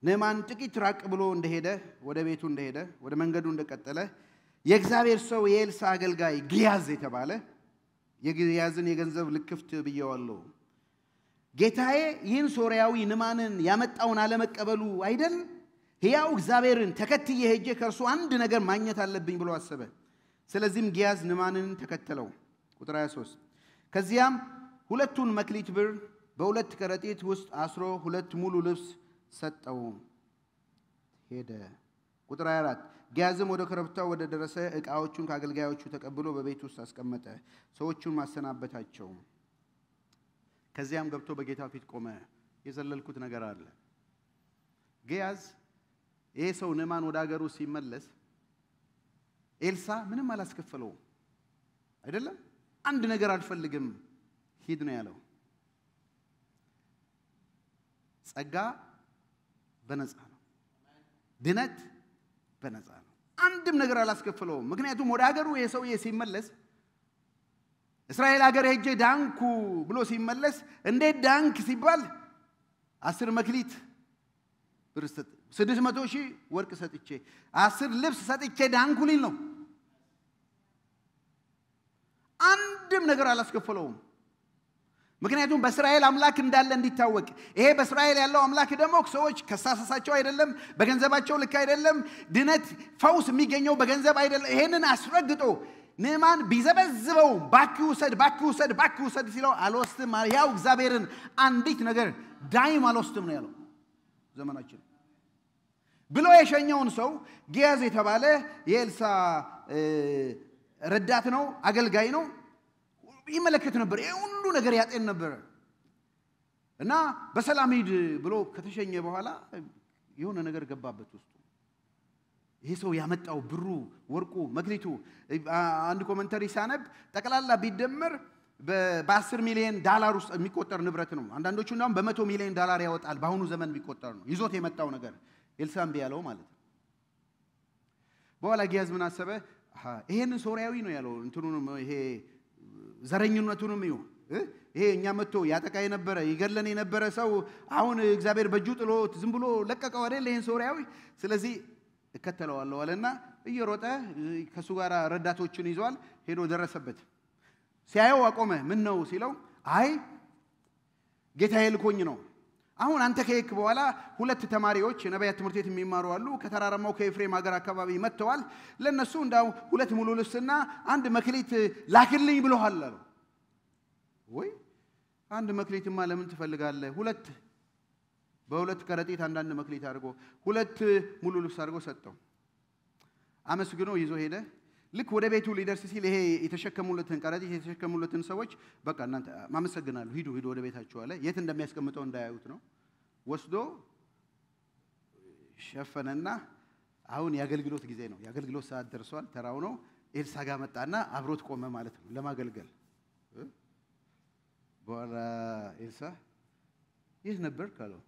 ነማን ጥቂት ራቅ ብሎ እንደሄደ ወደ ቤቱ እንደሄደ ወደ መንገዱ እንደቀጠለ የእግዚአብሔር ሰው የኤልሳ አገልጋይ ግያዝ የተባለ የግያዝን የገንዘብ ልክፍት ብየዋለሁ ጌታዬ ይህን ሶርያዊ ነማንን ያመጣውን አለመቀበሉ አይደል ሕያው እግዚአብሔርን ተከትዬ ሄጄ ከርሱ አንድ ነገር ማግኘት አለብኝ ብሎ አሰበ ስለዚህም ግያዝ ነማንን ተከተለው ቁጥር 23 ከዚያም ሁለቱን መክሊት ብር በሁለት ከረጢት ውስጥ አስሮ ሁለት ሙሉ ልብስ ሰጠው ሄደ ቁጥር 24 ግያዝም ወደ ኮረብታው ወደ ደረሰ ዕቃዎቹን ከአገልጋዮቹ ተቀብሎ በቤቱ ውስጥ አስቀመጠ ሰዎቹን ማሰናበታቸው ከዚያም ገብቶ በጌታ ፊት ቆመ የዘለልኩት ነገር አለ ግያዝ ይሄ ሰው ነማን ወደ ሀገሩ ሲመለስ ኤልሳ ምንም አላስከፈለው አይደለም አንድ ነገር አልፈልግም ሂድ ነው ያለው ጸጋ በነፃ ነው ድነት በነፃ ነው አንድም ነገር አላስከፈለው ምክንያቱም ወደ ሀገሩ የሰውዬ ሲመለስ እስራኤል ሀገር ሄጄ ዳንኩ ብሎ ሲመለስ እንዴት ዳንክ ሲባል 10 መክሊት ብር 600,000 ወርቅ ሰጥቼ 10 ልብስ ሰጥቼ ዳንኩ ሊል ነው አንድም ነገር አላስከፈለውም ምክንያቱም በእስራኤል አምላክ እንዳለ እንዲታወቅ ይሄ በእስራኤል ያለው አምላክ ደግሞ ሰዎች ከሳሳሳቸው አይደለም በገንዘባቸው ልክ አይደለም ድነት ፈውስ የሚገኘው በገንዘብ አይደለም ይሄንን አስረግጦ ንዕማን ቢዘበዝበው ባክውሰድ ሲለው አልወስድም ያው እግዚአብሔርን አንዲት ነገር ዳይም አልወስድም ነው ያለው ዘመናችን ብሎ የሸኘውን ሰው ጊያዝ የተባለ የኤልሳ ረዳት ነው አገልጋይ ነው ይመለከት ነበር ሁሉ ነገር ያጤን ነበር እና በሰላም ሂድ ብሎ ከተሸኘ በኋላ የሆነ ነገር ገባበት ውስጥ ይሄ ሰው ያመጣው ብሩ ወርቁ መክሊቱ አንድ ኮሜንታሪ ሳነብ ጠቅላላ ቢደመር በ10 ሚሊዮን ዶላር ውስጥ የሚቆጠር ንብረት ነው አንዳንዶቹ እንደውም በ100 ሚሊዮን ዶላር ያወጣል በአሁኑ ዘመን ቢቆጠር ነው ይዞት የመጣው ነገር ኤልሳም ቢያለው ማለት በኋላ ጊያዝ ምን አሰበ ይሄንን ሶሪያዊ ነው ያለው እንትኑንም ይሄ ዘረኝነቱንም ይሄ እኛ መጥቶ ያጠቃ የነበረ ይገለን የነበረ ሰው አሁን እግዚአብሔር በእጁ ጥሎት ዝም ብሎ ለቀቀው አይደል ይሄን ሶሪያዊ ስለዚህ እከተለዋለሁ አለና እየሮጠ ከሱ ጋር ረዳቶችን ይዟል ሄዶ ደረሰበት ሲያየው አቆመ ምን ነው ሲለው አይ ጌታዬ ልኮኝ ነው አሁን አንተ ከሄድክ በኋላ ሁለት ተማሪዎች የነቢያት ትምህርት ቤት የሚማሩ አሉ ከተራራማው ከኤፍሬም ሀገር አካባቢ መጥተዋል ለነሱ እንዳው ሁለት ሙሉ ልብስና አንድ መክሊት ላክልኝ ብለዋል አሉ ወይ አንድ መክሊትማ ለምን ትፈልጋለህ ሁለት በሁለት ከረጢት አንዳንድ መክሊት አድርጎ ሁለት ሙሉ ልብስ አድርጎ ሰጠው አመስግኖ ይዞ ሄደ ልክ ወደ ቤቱ ሊደርስ ሲል ይሄ የተሸከሙለትን ከረጢት የተሸከሙለትን ሰዎች በቃ እናንተ ማመሰግናለሁ ሂዱ ወደ ቤታችሁ አለ የት እንደሚያስቀምጠው እንዳያዩት ነው ወስዶ ሸፈነና አሁን የአገልግሎት ጊዜ ነው የአገልግሎት ሰዓት ደርሷል ተራው ነው ኤልሳ ጋር መጣና አብሮት ቆመ ማለት ነው ለማገልገል በኋላ ኤልሳ ይህ ነበር ካለው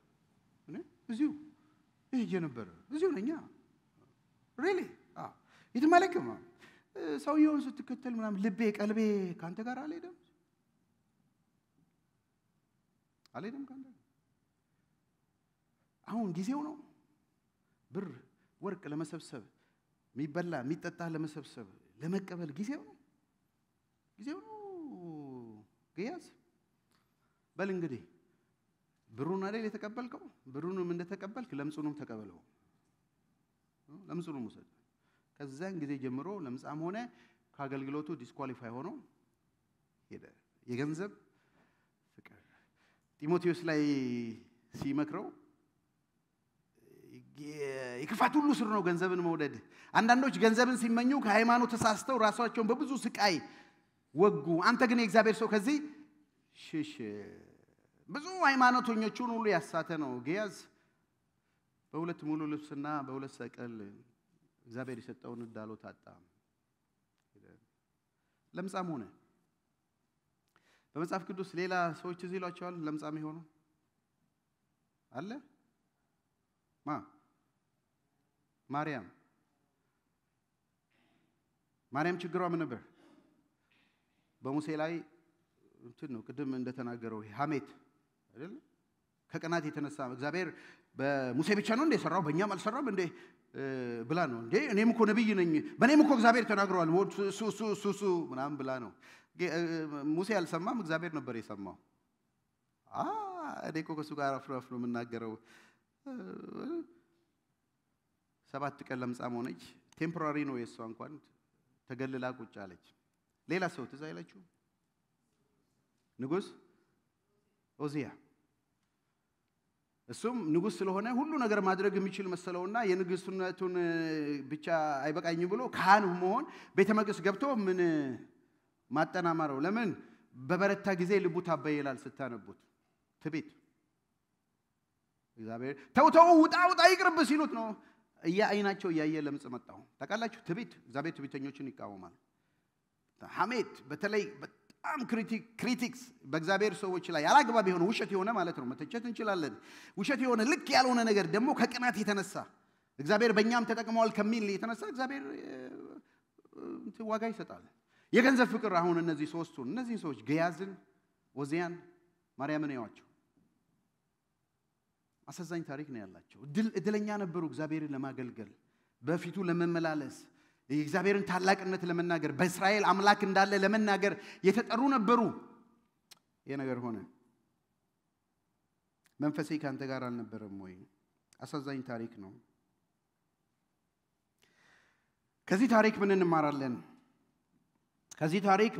እዚሁ ይሄ ነበር እዚሁ ነኛ ሪሊ ይተማለከም ሰውየውን ስትከተል ምናምን ልቤ ቀልቤ ካንተ ጋር አልሄደም ካንተ አሁን ጊዜው ነው ብር ወርቅ ለመሰብሰብ የሚበላ የሚጠጣ ለመሰብሰብ ለመቀበል ጊዜው ነው ጊያዝ በል እንግዲህ ብሩን አይደል የተቀበልከው ብሩንም እንደተቀበልክ ለምጹንም ተቀበለው ለምጹንም ወሰድ ከዛን ጊዜ ጀምሮ ለምጻም ሆነ ከአገልግሎቱ ዲስኳሊፋይ ሆኖ ሄደ የገንዘብ ፍቅር ጢሞቴዎስ ላይ ሲመክረው የክፋት ሁሉ ስር ነው ገንዘብን መውደድ አንዳንዶች ገንዘብን ሲመኙ ከሃይማኖት ተሳስተው ራሳቸውን በብዙ ስቃይ ወጉ አንተ ግን የእግዚአብሔር ሰው ከዚህ ሽሽ ብዙ ሃይማኖተኞቹን ሁሉ ያሳተ ነው ጊያዝ በሁለት ሙሉ ልብስና በሁለት ሰቀል እግዚአብሔር የሰጠውን ዳሎ ታጣ ለምጻም ሆነ በመጽሐፍ ቅዱስ ሌላ ሰዎች እዚህ ይሏቸዋል ለምጻም ይሆኑ አለ ማርያም ችግሯ ምን ነበር በሙሴ ላይ እንትን ነው ቅድም እንደተናገረው ሐሜት አይደል ከቀናት የተነሳ እግዚአብሔር በሙሴ ብቻ ነው እንደ ሰራው በእኛም አልሰራም እንደ ብላ ነው እንዴ እኔም እኮ ነብይ ነኝ በእኔም እኮ እግዚአብሔር ተናግሯል ሱ ምናምን ብላ ነው ሙሴ አልሰማም እግዚአብሔር ነበር የሰማው እኔ እኮ ከሱ ጋር አፍሮ የምናገረው 7 ቀን ለምጻም ሆነች ቴምፖራሪ ነው የሷ እንኳን ተገልላ ቁጭ አለች ሌላ ሰው ትዝ አይላችሁ ንጉስ ኦዚያ እሱም ንጉስ ስለሆነ ሁሉ ነገር ማድረግ የሚችል መሰለውና የንጉስነቱን ብቻ አይበቃኝ ብሎ ካህን መሆን ቤተ መቅደስ ገብቶ ምን ማጠናማረው ለምን በበረታ ጊዜ ልቡ ታበይላል ስታነቡት ትቤት እግዚአብሔር ተውተው ውጣ ይቅርብ ሲሉት ነው አይናቸው ያየ ለምጽ መጣው ታቃላችሁ ትቤት እግዚአብሔር ትቤተኞችን ይቃወማል ሐሜት በተለይ በጣም ክሪቲክስ በእግዚአብሔር ሰዎች ላይ ያላግባብ የሆነ ውሸት የሆነ ማለት ነው መተቸት እንችላለን ውሸት የሆነ ልክ ያልሆነ ነገር ደግሞ ከቅናት የተነሳ እግዚአብሔር በእኛም ተጠቅመዋል ከሚል የተነሳ እግዚአብሔር ዋጋ ይሰጣል የገንዘብ ፍቅር አሁን እነዚህ ሰዎች ጊያዝን ኦዚያን ማርያምን ያዋቸው አሳዛኝ ታሪክ ነው ያላቸው እድለኛ ነበሩ እግዚአብሔርን ለማገልገል በፊቱ ለመመላለስ የእግዚአብሔርን ታላቅነት ለመናገር በእስራኤል አምላክ እንዳለ ለመናገር የተጠሩ ነበሩ ይሄ ነገር ሆነ መንፈሴ ካንተ ጋር አልነበረም ወይ አሳዛኝ ታሪክ ነው ከዚህ ታሪክ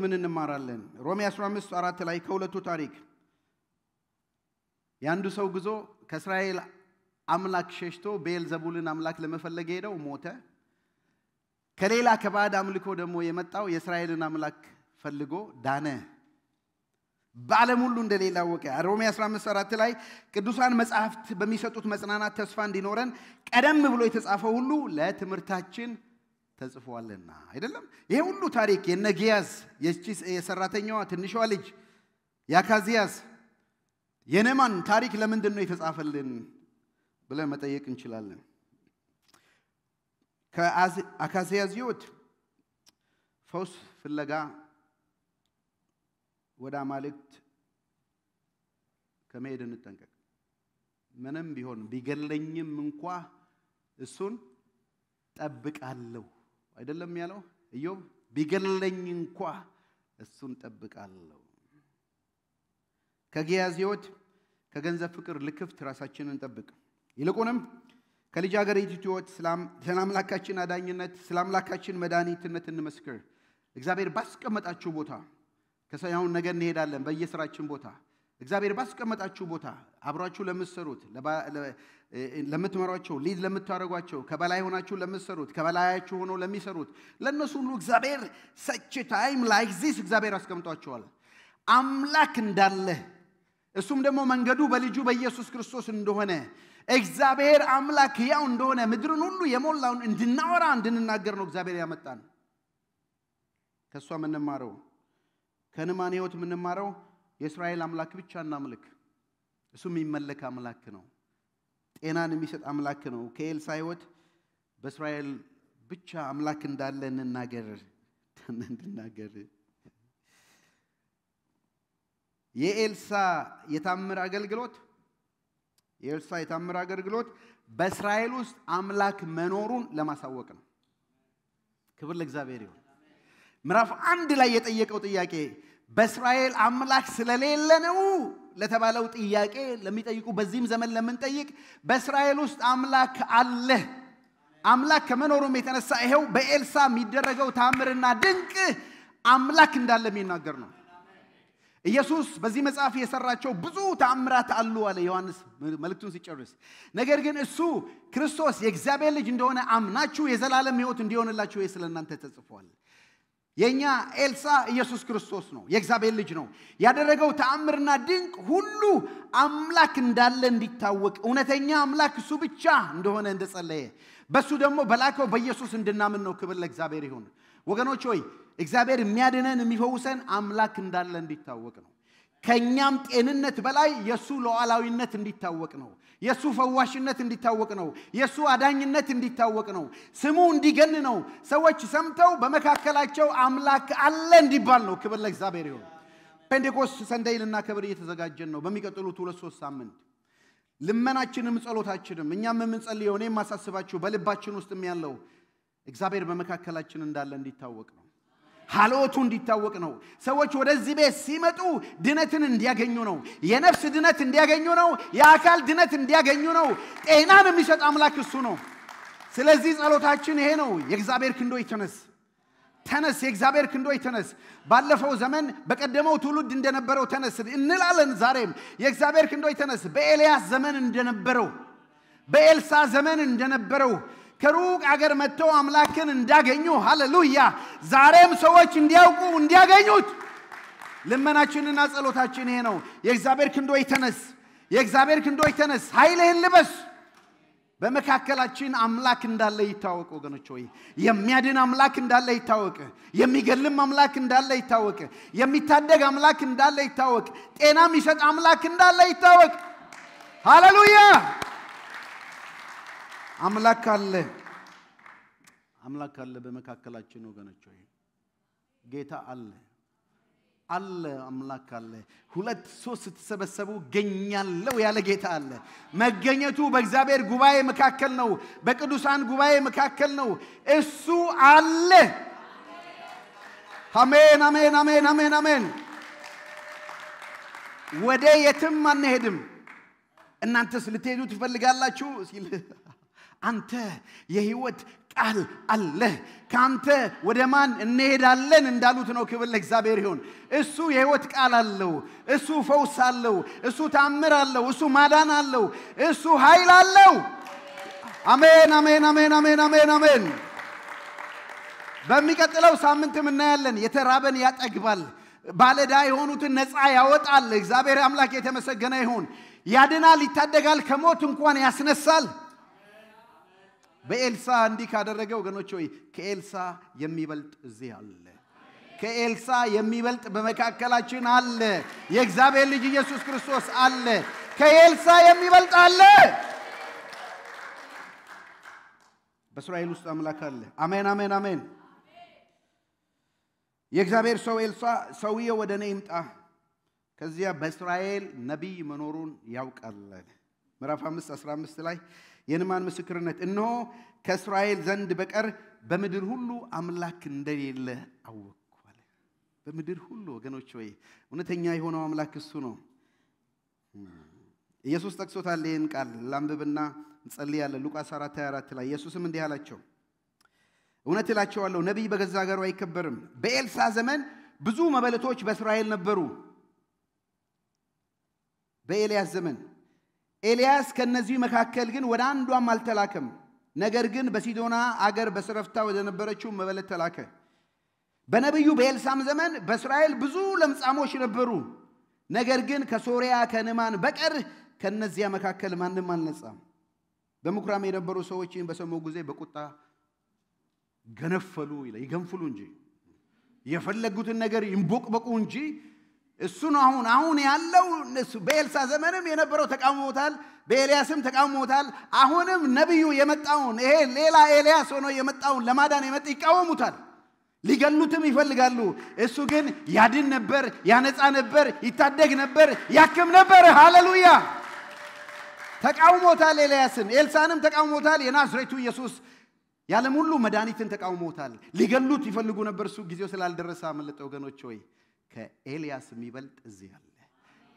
ምን እንማራለን ሮሜ 15:4 ላይ ከሁለቱ ታሪክ ያንዱ ሰው ግዞ ከእስራኤል አምላክ ሸሽቶ ቤልዘቡልን አምላክ ለመፈለግ ሄደው ሞተ ከሌላ ከባድ አምልኮ ደግሞ የመጣው የእስራኤልን አምላክ ፈልጎ ዳነ በዓለም ሁሉ እንደሌላ ወቀ ሮሜ 15:4 ላይ ቅዱሳን መጻሕፍት በሚሰጡት መጽናናት ተስፋ እንዲኖረን ቀደም ብሎ የተጻፈው ሁሉ ለትምህርታችን ተጽፏልና አይደለም ይሄ ሁሉ ታሪክ የነጊያዝ የሰራተኛዋ ትንሿ ልጅ ያካዚያስ የነማን ታሪክ ለምንድን ነው የተጻፈልን ብለን መጠየቅ እንችላለን ከአካዚያስ ሕይወት ፈውስ ፍለጋ ወደ አማልክት ከመሄድ እንጠንቀቅ ምንም ቢሆን ቢገለኝም እንኳን እሱን ጠብቃለሁ አይደለም ያለው ኢዮብ ቢገለኝ እንኳን እሱን ጠብቃለሁ ከጊያዝ ሕይወት ከገንዘብ ፍቅር ልክፍት ራሳችንን እንጠብቅ ይልቁንም ከልጃገረዲቱ ሕይወት ስለአምላካችን አዳኝነት ስለአምላካችን መድኃኒትነት እንመስክር እግዚአብሔር ባስቀመጣችሁ ቦታ ከሰያውን ነገር እንሄዳለን በየስራችን ቦታ እግዚአብሔር ባስቀመጣችሁ ቦታ አብራችሁ ለምትሰሩት ለምትመሯቸው ሊድ ለምታረጓቸው ከበላይ ሆናችሁ ለምትሰሩት ከበላያችሁ ሆኖ ለሚሰሩት ለነሱ ሁሉ እግዚአብሔር such a time like this እግዚአብሔር አስቀምጧቸዋል አምላክ እንዳለ እሱም ደግሞ መንገዱ በልጁ በኢየሱስ ክርስቶስ እንደሆነ እግዚአብሔር አምላክ ያው እንደሆነ ምድርን ሁሉ የሞላውን እንድናወራ እንድንናገር ነው እግዚአብሔር ያመጣን ከሷ ምንማረው ከነማን ሕይወት ምንማረው የእስራኤል አምላክ ብቻ እናምልክ እሱ የሚመለክ አምላክ ነው ጤናን የሚሰጥ አምላክ ነው ከኤልሳ ሕይወት በእስራኤል ብቻ አምላክ እንዳለ እንናገር የኤልሳ የታምር አገልግሎት በእስራኤል ውስጥ አምላክ መኖሩን ለማሳወቅ ነው ክብር ለእግዚአብሔር ይሁን ምዕራፍ 1 ላይ የጠየቀው ጥያቄ በእስራኤል አምላክ ስለሌለ ነው ለተባለው ጥያቄ ለሚጠይቁ በዚህም ዘመን ለምንጠይቅ በእስራኤል ውስጥ አምላክ አለ አምላክ ከመኖሩም የተነሳ ይሄው በኤልሳ የሚደረገው ታምርና ድንቅ አምላክ እንዳለ የሚናገር ነው ኢየሱስ በዚህ መጽሐፍ የሰራቸው ብዙ ተአምራት አሉ አለ ዮሐንስ መልእክቱን ሲጨርስ ነገር ግን እሱ ክርስቶስ የእግዚአብሔር ልጅ እንደሆነ አምናችሁ የዘላለም ሕይወት እንዲሆንላችሁ ስለእናንተ ተጽፏል የኛ ኤልሳ ኢየሱስ ክርስቶስ ነው የእግዚአብሔር ልጅ ነው ያደረገው ተአምርና ድንቅ ሁሉ አምላክ እንዳለ እንዲታወቅ እውነተኛ አምላክ እሱ ብቻ እንደሆነ እንደጸለየ በሱ ደግሞ በላከው በኢየሱስ እንድናምን ነው ክብር ለእግዚአብሔር ይሁን ወገኖች ሆይ እግዚአብሔር የሚያድነን የሚፈውሰን አምላክ እንዳለ እንዲታወቅ ነው ከኛም ጤንነት በላይ የሱ ሉዓላዊነት እንዲታወቅ ነው የሱ ፈዋሽነት እንዲታወቅ ነው የሱ አዳኝነት እንዲታወቅ ነው ስሙ እንዲገን ነው ሰዎች ሰምተው በመካከላቸው አምላክ አለ እንዲባል ነው ክብር ለእግዚአብሔር ይሁን ፔንቴኮስት ሰንደይልና ክብር እየተዘጋጀን ነው በሚቀጥሉት 2-3 ሳምንት ልመናችንም ጸሎታችንም እኛም የምንጸልየው እኔም ማሳስባችሁ በልባችን ውስጥም ያለው እግዚአብሔር በመካከላችን እንዳለ እንዲታወቅ ነው ሐሎቱ እንዲታወቅ ነው ሰዎች ወደዚህ ቤት ሲመጡ ድነትን እንዲያገኙ ነው የነፍስ ድነት እንዲያገኙ ነው የአካል ድነት እንዲያገኙ ነው ጤናን የሚሰጥ አምላክ እሱ ነው ስለዚህ ጸሎታችን ይሄ ነው የእግዚአብሔር ክንዶይ ተነስ የእግዚአብሔር ክንዶይ ተነስ ባለፈው ዘመን በቀደመው ትውልድ እንደነበረው ተነስ እንላለን ዛሬም የእግዚአብሔር ክንዶይ ተነስ በኤልያስ ዘመን እንደነበረው በኤልሳ ዘመን እንደነበረው ከሩቅ አገር መተው አምላክን እንዳገኙ ሃሌሉያ ዛሬም ሰዎች እንዲያውቁ እንዲያገኙት ልመናችንና ጸሎታችን ይሄ ነው የእግዚአብሔር ክንዶይ ተነስ ኃይልህን ልበስ በመካከላችን አምላክ እንዳለ ይታወቅ ወገኖች ሆይ የሚያድን አምላክ እንዳለ ይታወቅ የሚገልም አምላክ እንዳለ ይታወቅ የሚታደግ አምላክ እንዳለ ይታወቅ ጤና የሚሰጥ አምላክ እንዳለ ይታወቅ ሃሌሉያ አምላክ አለ በመካከላችን ወገኖች ሆይ ጌታ አለ አምላክ አለ 2-3 ተሰበሰቡ ገኛለው ያለ ጌታ አለ መገኘቱ በእግዚአብሔር ጉባኤ መካከል ነው በቅዱሳን ጉባኤ መካከል ነው እሱ አለ አሜን ወደ የትም አንሄድም እናንተስ ልትሄዱ ትፈልጋላችሁ ሲል አንተ የሕይወት ቃል አለ ካንተ ወደ ማን እንሄዳለን እንዳሉት ነው ክብር ለእግዚአብሔር ይሁን እሱ የሕይወት ቃል አለው እሱ ፈውስ አለው እሱ ታምር አለው እሱ ማዳን አለው እሱ ኃይል አለው አሜን አሜን አሜን አሜን አሜን አሜን በሚቀጥለው ሳምንትም እናያለን የተራበን ያጠግባል ባለዳ የሆኑትን ነፃ ያወጣል እግዚአብሔር አምላክ የተመሰገነ ይሁን ያድናል ይታደጋል ከሞት እንኳን ያስነሳል በኤልሳ እንዲህ ካደረገ ወገኖች ሆይ ከኤልሳ የሚበልጥ እዚህ አለ ከኤልሳ የሚበልጥ በመካከላችን አለ የእግዚአብሔር ልጅ ኢየሱስ ክርስቶስ አለ ከኤልሳ የሚበልጥ አለ በእስራኤል ውስጥ አምላክ አለ አሜን አሜን አሜን የእግዚአብሔር ሰው ኤልሳ ሰውየው ወደ እኔ ይምጣ ከዚያ በእስራኤል ነቢይ መኖሩን ያውቃል ምዕራፍ 5:15 ላይ የንማን ምስክርነት እነሆ ከእስራኤል ዘንድ በቀር በምድር ሁሉ አምላክ እንደሌለ አወቅኩ አለ በምድር ሁሉ ወገኖች ሆይ እውነተኛ የሆነው አምላክ እሱ ነው ኢየሱስ ጠቅሶታል ይህን ቃል ላንብብና እንጸልያለን ሉቃስ 4:24 ላይ ኢየሱስም እንዲህ አላቸው እውነት እላችኋለሁ ነቢይ በገዛ ሀገሩ አይከበርም በኤልሳ ዘመን ብዙ መበለቶች በእስራኤል ነበሩ በኤልያስ ዘመን ኤልያስ ከነዚህ መካከል ግን ወደ አንዷም አልተላከም ነገር ግን በሲዶና አገር በስረፍታ ወደ ነበረችው መበለት ተላከ በነብዩ በኤልሳም ዘመን በእስራኤል ብዙ ለምጻሞች ነበሩ ነገር ግን ከሶሪያ ከነማን በቀር ከነዚያ መካከል ማንንም አልነጻም በመኩራም የነበሩ ሰዎችን በሰሙ ጊዜ በቁጣ ገነፈሉ ይገንፍሉ እንጂ የፈለጉትን ነገር ይንቦቅበቁ እንጂ እሱ ነው አሁን ያለው እሱ በኤልሳ ዘመንም የነበረው ተቃውሞታል በኤልያስም ተቃውሞታል አሁንም ነብዩ የመጣውን ይሄ ሌላ ኤልያስ ሆኖ የመጣውን ለማዳን የመጣ ይቃወሙታል ሊገሉትም ይፈልጋሉ እሱ ግን ያድን ነበር ያነጻ ነበር ይታደግ ነበር ያክም ነበር ሃሌሉያ ተቃውሞታል ኤልያስን ኤልሳንም ተቃውሞታል የናዝሬቱ ኢየሱስ ያለም ሁሉ መድኃኒትን ተቃውሞታል ሊገሉት ይፈልጉ ነበር እሱ ጊዜው ስላልደረሰ አመለጠ ወገኖች ሆይ ከኤልያስ የሚበልጥ እዚህ አለ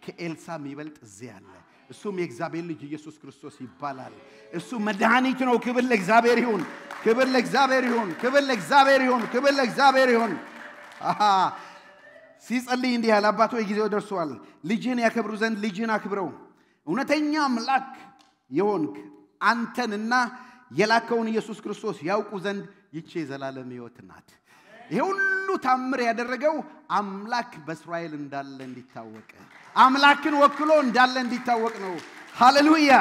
ከኤልሳ የሚበልጥ እዚህ አለ እሱም የእግዚአብሔር ልጅ ኢየሱስ ክርስቶስ ይባላል እሱ መድኃኒት ነው ክብር ለእግዚአብሔር ይሁን ክብር ለእግዚአብሔር ይሁን ክብር ለእግዚአብሔር ይሁን ክብር ለእግዚአብሔር ይሁን ሲጸልይ እንዲህ ያለ አባቶ ጊዜው ደርሷል ልጅን ያከብሩ ዘንድ ልጅን አክብረው እውነተኛ አምላክ የሆንክ አንተንና የላከውን ኢየሱስ ክርስቶስ ያውቁ ዘንድ ይቼ ዘላለም ሕይወት ናት ይሄ ሁሉ ታምር ያደረገው አምላክ በእስራኤል እንዳለ እንዲታወቅ አምላክን ወክሎ እንዳለ እንዲታወቅ ነው ሃሌሉያ